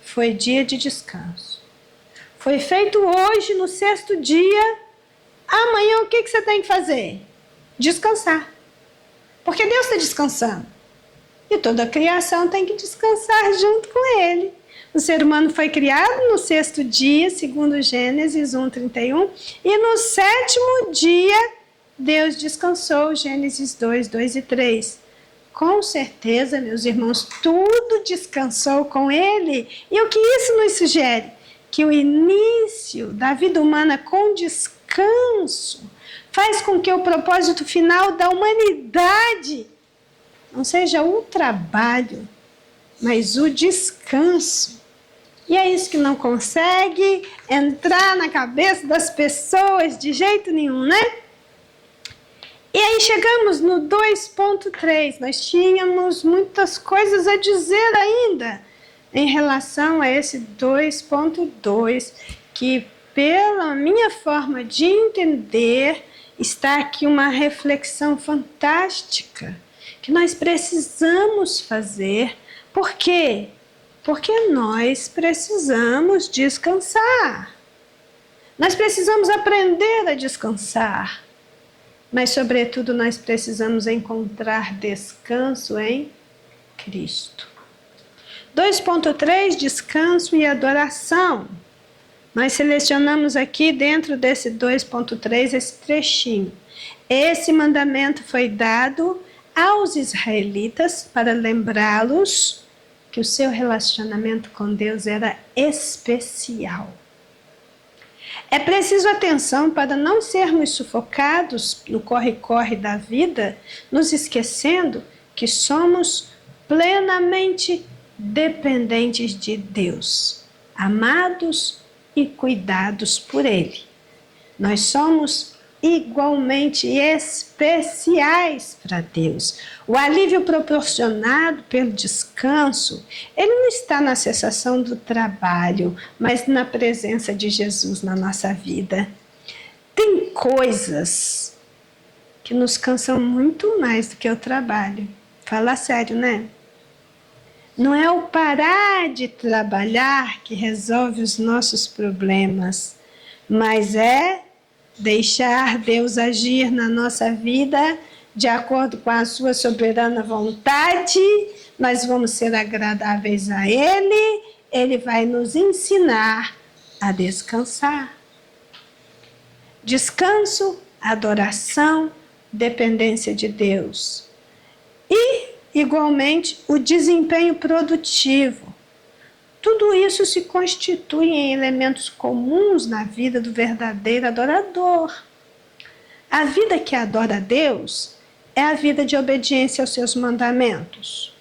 S1: foi dia de descanso. Foi feito hoje, no sexto dia. Amanhã o que você tem que fazer? Descansar. Porque Deus está descansando. E toda a criação tem que descansar junto com Ele. O ser humano foi criado no sexto dia, segundo Gênesis 1:31. E no sétimo dia, Deus descansou, Gênesis 2:2 e 3. Com certeza, meus irmãos, tudo descansou com Ele. E o que isso nos sugere? Que o início da vida humana com descanso faz com que o propósito final da humanidade não seja o trabalho, mas o descanso. E é isso que não consegue entrar na cabeça das pessoas de jeito nenhum, né? E aí chegamos no 2.3. Nós tínhamos muitas coisas a dizer ainda em relação a esse 2.2, que pela minha forma de entender, está aqui uma reflexão fantástica que nós precisamos fazer. Por quê? Porque nós precisamos descansar. Nós precisamos aprender a descansar. Mas, sobretudo, nós precisamos encontrar descanso em Cristo. 2.3, descanso e adoração. Nós selecionamos aqui dentro desse 2.3 esse trechinho. Esse mandamento foi dado aos israelitas para lembrá-los que o seu relacionamento com Deus era especial. É preciso atenção para não sermos sufocados no corre-corre da vida, nos esquecendo que somos plenamente dependentes de Deus, amados e cuidados por Ele. Nós somos igualmente especiais para Deus. O alívio proporcionado pelo descanso, ele não está na cessação do trabalho, mas na presença de Jesus na nossa vida. Tem coisas que nos cansam muito mais do que o trabalho. Fala sério, né? Não é o parar de trabalhar que resolve os nossos problemas, mas é deixar Deus agir na nossa vida de acordo com a sua soberana vontade. Nós vamos ser agradáveis a Ele vai nos ensinar a descansar. Descanso, adoração, dependência de Deus. E, igualmente, o desempenho produtivo. Tudo isso se constitui em elementos comuns na vida do verdadeiro adorador. A vida que adora a Deus é a vida de obediência aos seus mandamentos.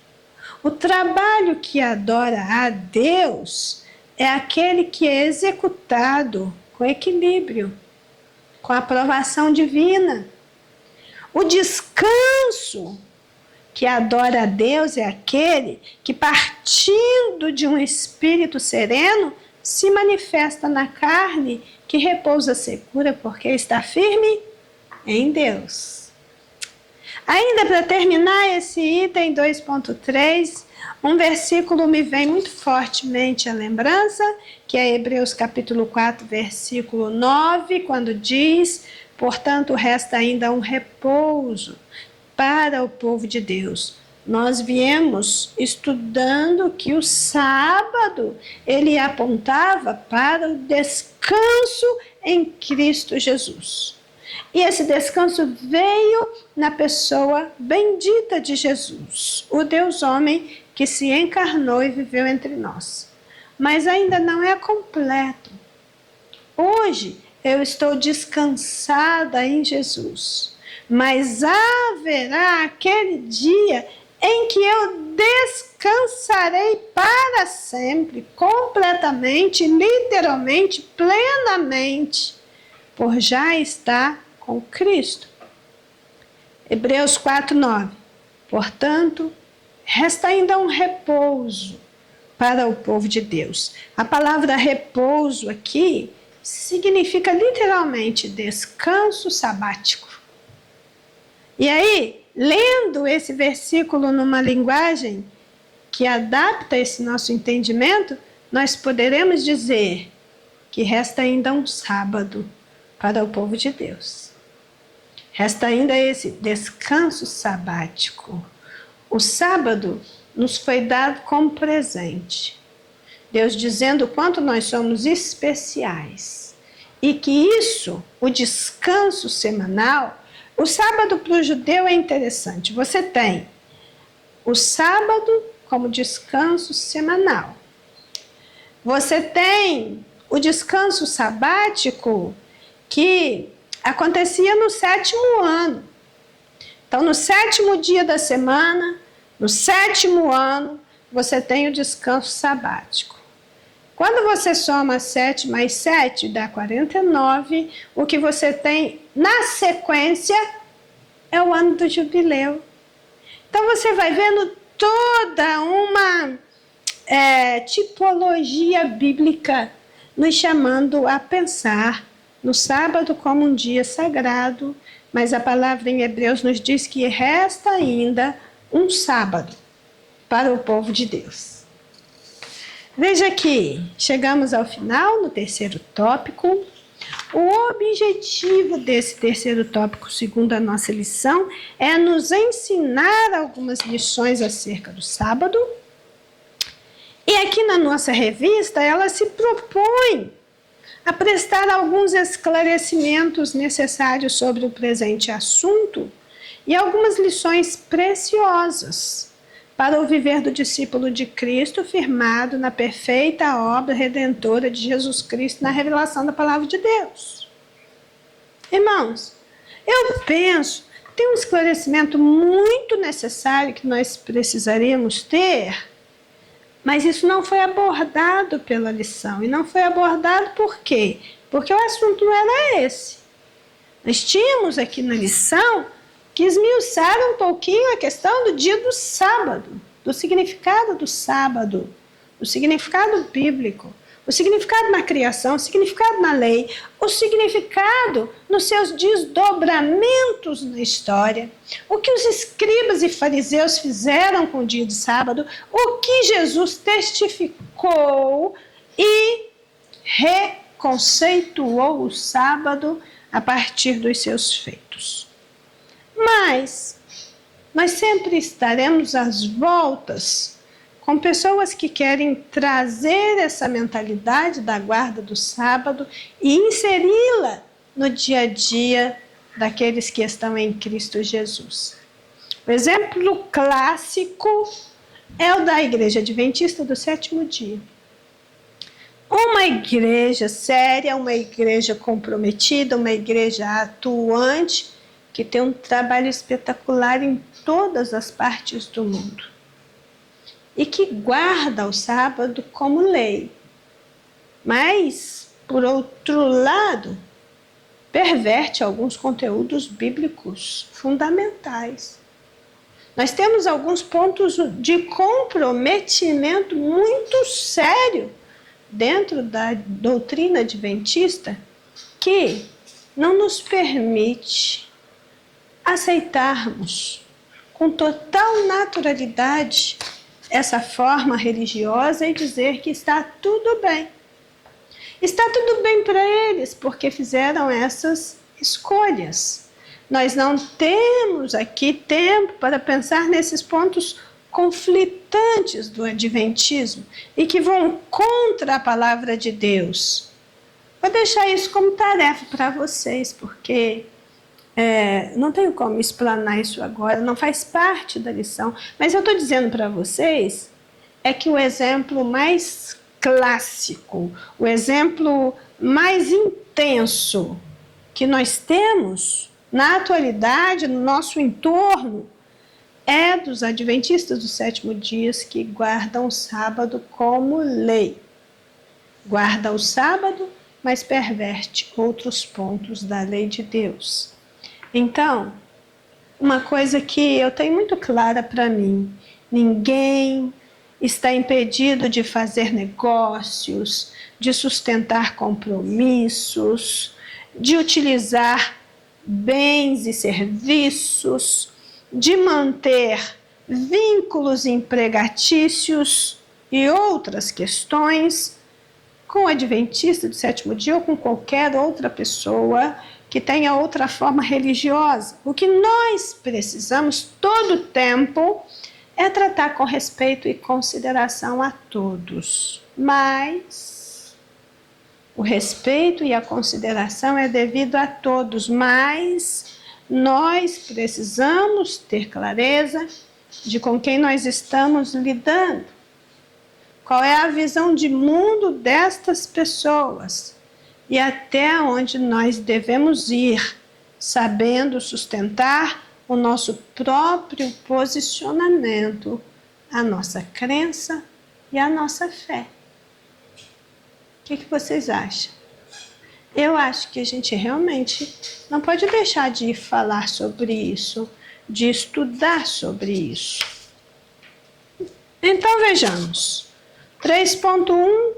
S1: O trabalho que adora a Deus é aquele que é executado com equilíbrio, com aprovação divina. O descanso que adora a Deus é aquele que, partindo de um espírito sereno, se manifesta na carne, que repousa segura porque está firme em Deus. Ainda para terminar esse item 2.3, um versículo me vem muito fortemente à lembrança, que é Hebreus capítulo 4, versículo 9, quando diz: portanto, resta ainda um repouso para o povo de Deus. Nós viemos estudando que o sábado, ele apontava para o descanso em Cristo Jesus. E esse descanso veio na pessoa bendita de Jesus, o Deus homem que se encarnou e viveu entre nós. Mas ainda não é completo. Hoje eu estou descansada em Jesus, mas haverá aquele dia em que eu descansarei para sempre, completamente, literalmente, plenamente, por já estar com Cristo. Hebreus 4:9. Portanto, resta ainda um repouso para o povo de Deus. A palavra repouso aqui significa literalmente descanso sabático. E aí, lendo esse versículo numa linguagem que adapta esse nosso entendimento, nós poderemos dizer que resta ainda um sábado para o povo de Deus. Resta ainda esse descanso sabático. O sábado nos foi dado como presente. Deus dizendo o quanto nós somos especiais. E que isso, o descanso semanal, o sábado para o judeu é interessante. Você tem o sábado como descanso semanal. Você tem o descanso sabático que acontecia no 7º ano. Então, no 7º dia da semana, no 7º ano, você tem o descanso sabático. Quando você soma 7 mais 7, dá 49, o que você tem na sequência é o ano do jubileu. Então, você vai vendo toda uma tipologia bíblica nos chamando a pensar no sábado como um dia sagrado, mas a palavra em Hebreus nos diz que resta ainda um sábado para o povo de Deus. Veja que chegamos ao final, no terceiro tópico. O objetivo desse terceiro tópico, segundo a nossa lição, é nos ensinar algumas lições acerca do sábado. E aqui na nossa revista, ela se propõe a prestar alguns esclarecimentos necessários sobre o presente assunto e algumas lições preciosas para o viver do discípulo de Cristo firmado na perfeita obra redentora de Jesus Cristo na revelação da palavra de Deus. Irmãos, eu penso, tem um esclarecimento muito necessário que nós precisaríamos ter, mas isso não foi abordado pela lição. E não foi abordado por quê? Porque o assunto não era esse. Nós tínhamos aqui na lição que esmiuçar um pouquinho a questão do dia do sábado, do significado do sábado, o significado bíblico, o significado na criação, o significado na lei, o significado nos seus desdobramentos na história, o que os escribas e fariseus fizeram com o dia de sábado, o que Jesus testificou e reconceituou o sábado a partir dos seus feitos. Mas nós sempre estaremos às voltas com pessoas que querem trazer essa mentalidade da guarda do sábado e inseri-la no dia a dia daqueles que estão em Cristo Jesus. O exemplo clássico é o da Igreja Adventista do Sétimo Dia. Uma igreja séria, uma igreja comprometida, uma igreja atuante, que tem um trabalho espetacular em todas as partes do mundo. E que guarda o sábado como lei. Mas, por outro lado, perverte alguns conteúdos bíblicos fundamentais. Nós temos alguns pontos de comprometimento muito sério dentro da doutrina adventista que não nos permite aceitarmos com total naturalidade essa forma religiosa e dizer que está tudo bem. Está tudo bem para eles porque fizeram essas escolhas. Nós não temos aqui tempo para pensar nesses pontos conflitantes do adventismo e que vão contra a palavra de Deus. Vou deixar isso como tarefa para vocês, porque não tenho como explanar isso agora, não faz parte da lição, mas eu estou dizendo para vocês que o exemplo mais clássico, o exemplo mais intenso que nós temos na atualidade, no nosso entorno, é dos adventistas do sétimo dia que guardam o sábado como lei. Guarda o sábado, mas perverte outros pontos da lei de Deus. Então, uma coisa que eu tenho muito clara para mim: ninguém está impedido de fazer negócios, de sustentar compromissos, de utilizar bens e serviços, de manter vínculos empregatícios e outras questões com o adventista do sétimo dia ou com qualquer outra pessoa que tenha outra forma religiosa. O que nós precisamos todo o tempo é tratar com respeito e consideração a todos. Mas o respeito e a consideração é devido a todos, mas nós precisamos ter clareza de com quem nós estamos lidando. Qual é a visão de mundo destas pessoas e até onde nós devemos ir, sabendo sustentar o nosso próprio posicionamento, a nossa crença e a nossa fé. O que vocês acham? Eu acho que a gente realmente não pode deixar de falar sobre isso, de estudar sobre isso. Então vejamos. 3.1.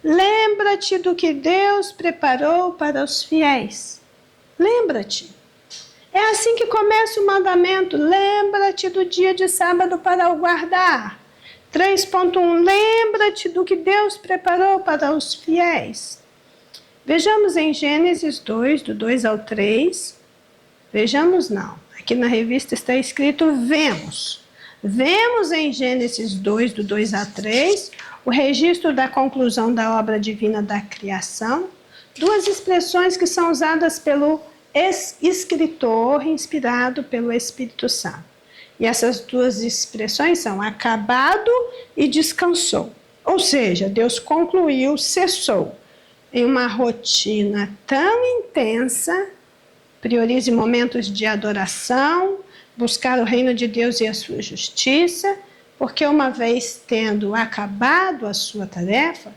S1: Lembra-te do que Deus preparou para os fiéis. Lembra-te. É assim que começa o mandamento. Lembra-te do dia de sábado para o guardar. 3.1. Lembra-te do que Deus preparou para os fiéis. Vejamos em Gênesis 2, do 2 ao 3. Vejamos não. Aqui na revista está escrito vemos. Vemos em Gênesis 2, do 2 a 3, o registro da conclusão da obra divina da criação. Duas expressões que são usadas pelo escritor inspirado pelo Espírito Santo. E essas duas expressões são acabado e descansou. Ou seja, Deus concluiu, cessou. Em uma rotina tão intensa, priorize momentos de adoração, buscar o reino de Deus e a sua justiça, porque uma vez tendo acabado a sua tarefa,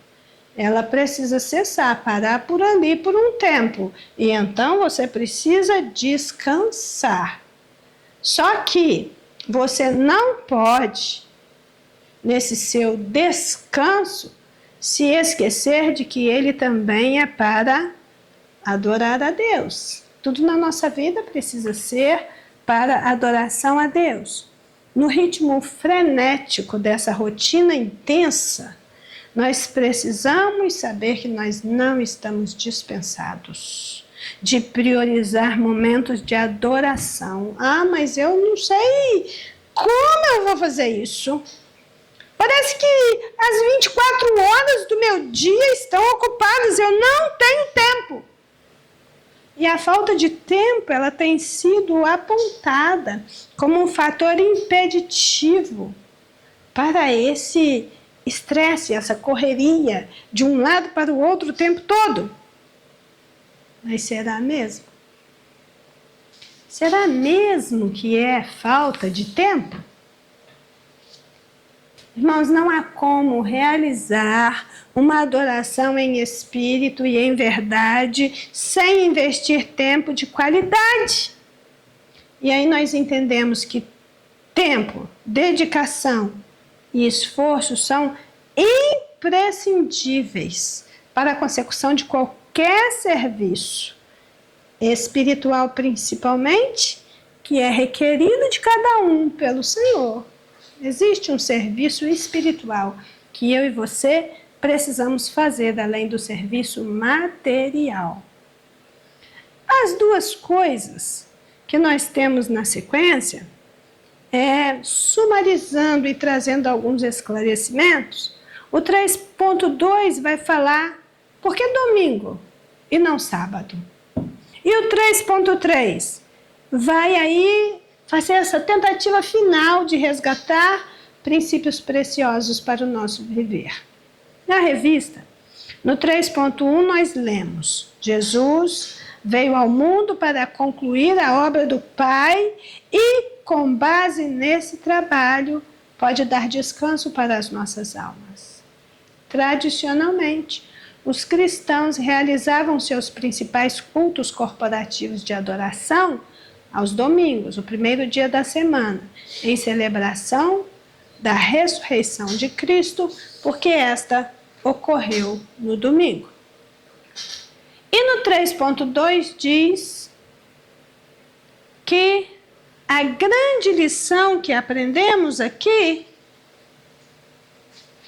S1: ela precisa cessar, parar por ali por um tempo. E então você precisa descansar. Só que você não pode, nesse seu descanso, se esquecer de que ele também é para adorar a Deus. Tudo na nossa vida precisa ser para adoração a Deus. No ritmo frenético dessa rotina intensa, nós precisamos saber que nós não estamos dispensados de priorizar momentos de adoração. Ah, mas eu não sei como eu vou fazer isso. Parece que as 24 horas do meu dia estão ocupadas, eu não tenho tempo. E a falta de tempo, ela tem sido apontada como um fator impeditivo para esse estresse, essa correria de um lado para o outro o tempo todo. Mas será mesmo? Será mesmo que é falta de tempo? Irmãos, não há como realizar uma adoração em espírito e em verdade sem investir tempo de qualidade. E aí nós entendemos que tempo, dedicação e esforço são imprescindíveis para a consecução de qualquer serviço, espiritual principalmente, que é requerido de cada um pelo Senhor. Existe um serviço espiritual que eu e você precisamos fazer além do serviço material. As duas coisas que nós temos na sequência, sumarizando e trazendo alguns esclarecimentos, o 3.2 vai falar por que domingo e não sábado. E o 3.3 vai aí fazer essa tentativa final de resgatar princípios preciosos para o nosso viver. Na revista, no 3.1 nós lemos: Jesus veio ao mundo para concluir a obra do Pai e, com base nesse trabalho, pode dar descanso para as nossas almas. Tradicionalmente, os cristãos realizavam seus principais cultos corporativos de adoração aos domingos, o primeiro dia da semana, em celebração da ressurreição de Cristo, porque esta ocorreu no domingo. E no 3.2 diz que a grande lição que aprendemos aqui,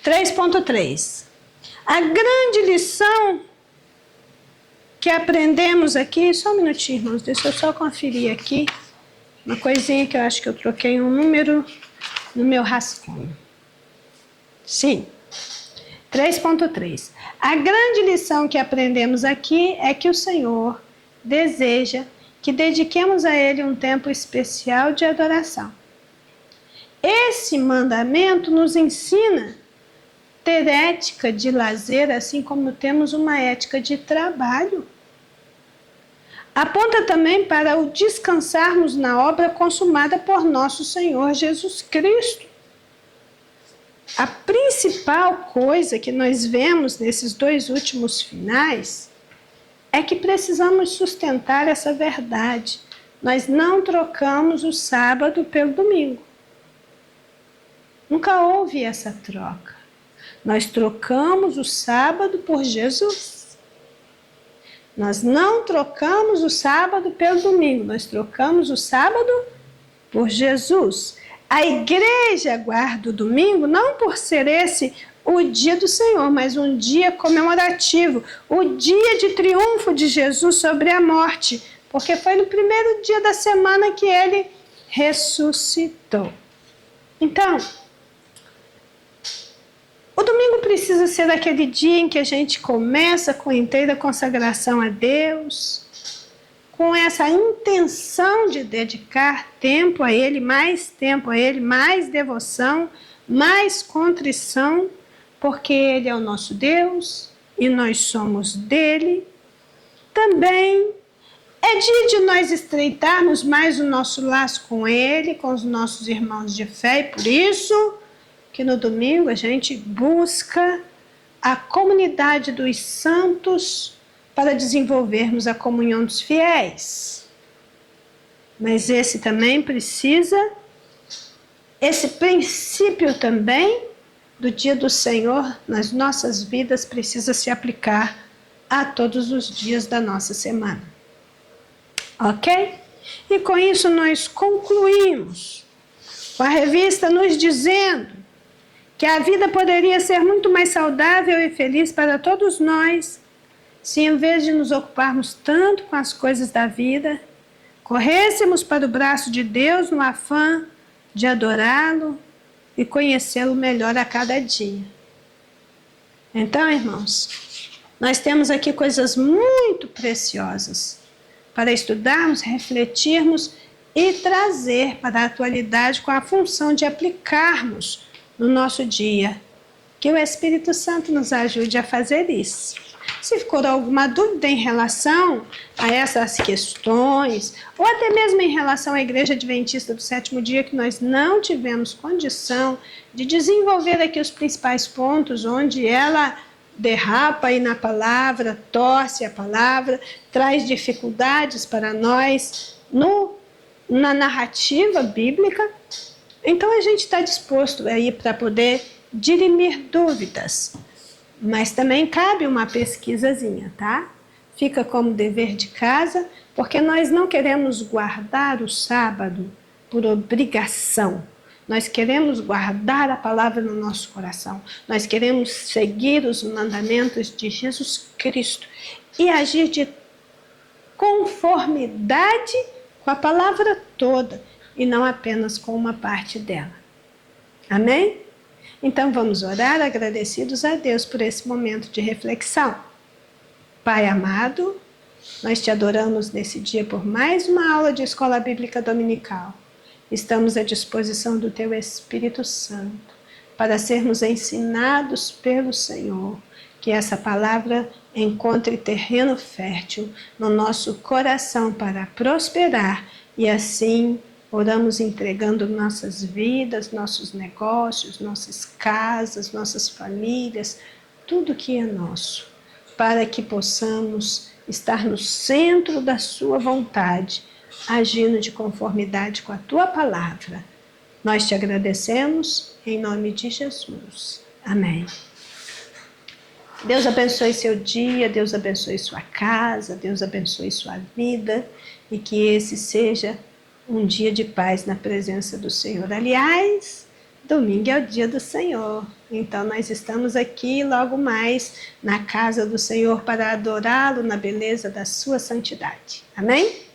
S1: 3.3, a grande lição que aprendemos aqui, só um minutinho, irmãos, deixa eu só conferir aqui, uma coisinha que eu acho que eu troquei um número no meu rascunho. Sim, 3.3. A grande lição que aprendemos aqui é que o Senhor deseja que dediquemos a Ele um tempo especial de adoração. Esse mandamento nos ensina ter ética de lazer, assim como temos uma ética de trabalho. Aponta também para o descansarmos na obra consumada por nosso Senhor Jesus Cristo. A principal coisa que nós vemos nesses dois últimos finais é que precisamos sustentar essa verdade. Nós não trocamos o sábado pelo domingo. Nunca houve essa troca. Nós trocamos o sábado por Jesus. Nós não trocamos o sábado pelo domingo, nós trocamos o sábado por Jesus. A igreja guarda o domingo não por ser esse o dia do Senhor, mas um dia comemorativo, o dia de triunfo de Jesus sobre a morte, porque foi no primeiro dia da semana que ele ressuscitou. Então, o domingo precisa ser aquele dia em que a gente começa com inteira consagração a Deus, com essa intenção de dedicar tempo a Ele, mais devoção, mais contrição, porque Ele é o nosso Deus e nós somos dele. Também é dia de nós estreitarmos mais o nosso laço com Ele, com os nossos irmãos de fé, e por isso que no domingo a gente busca a comunidade dos santos para desenvolvermos a comunhão dos fiéis. Mas esse princípio também do dia do Senhor nas nossas vidas precisa se aplicar a todos os dias da nossa semana. Ok? E com isso nós concluímos com a revista nos dizendo que a vida poderia ser muito mais saudável e feliz para todos nós se, em vez de nos ocuparmos tanto com as coisas da vida, corrêssemos para o braço de Deus no afã de adorá-lo e conhecê-lo melhor a cada dia. Então, irmãos, nós temos aqui coisas muito preciosas para estudarmos, refletirmos e trazer para a atualidade com a função de aplicarmos no nosso dia. Que o Espírito Santo nos ajude a fazer isso. Se ficou alguma dúvida em relação a essas questões, ou até mesmo em relação à Igreja Adventista do Sétimo Dia, que nós não tivemos condição de desenvolver aqui os principais pontos, onde ela derrapa aí na palavra, torce a palavra, traz dificuldades para nós na narrativa bíblica, então a gente está disposto aí para poder dirimir dúvidas. Mas também cabe uma pesquisazinha, tá? Fica como dever de casa, porque nós não queremos guardar o sábado por obrigação. Nós queremos guardar a palavra no nosso coração. Nós queremos seguir os mandamentos de Jesus Cristo e agir de conformidade com a palavra toda e não apenas com uma parte dela. Amém? Então vamos orar agradecidos a Deus por esse momento de reflexão. Pai amado, nós te adoramos nesse dia por mais uma aula de Escola Bíblica Dominical. Estamos à disposição do Teu Espírito Santo para sermos ensinados pelo Senhor. Que essa palavra encontre terreno fértil no nosso coração para prosperar e assim oramos entregando nossas vidas, nossos negócios, nossas casas, nossas famílias, tudo que é nosso, para que possamos estar no centro da sua vontade, agindo de conformidade com a tua palavra. Nós te agradecemos em nome de Jesus. Amém. Deus abençoe seu dia, Deus abençoe sua casa, Deus abençoe sua vida e que esse seja um dia de paz na presença do Senhor. Aliás, domingo é o dia do Senhor. Então nós estamos aqui logo mais na casa do Senhor para adorá-lo na beleza da sua santidade. Amém?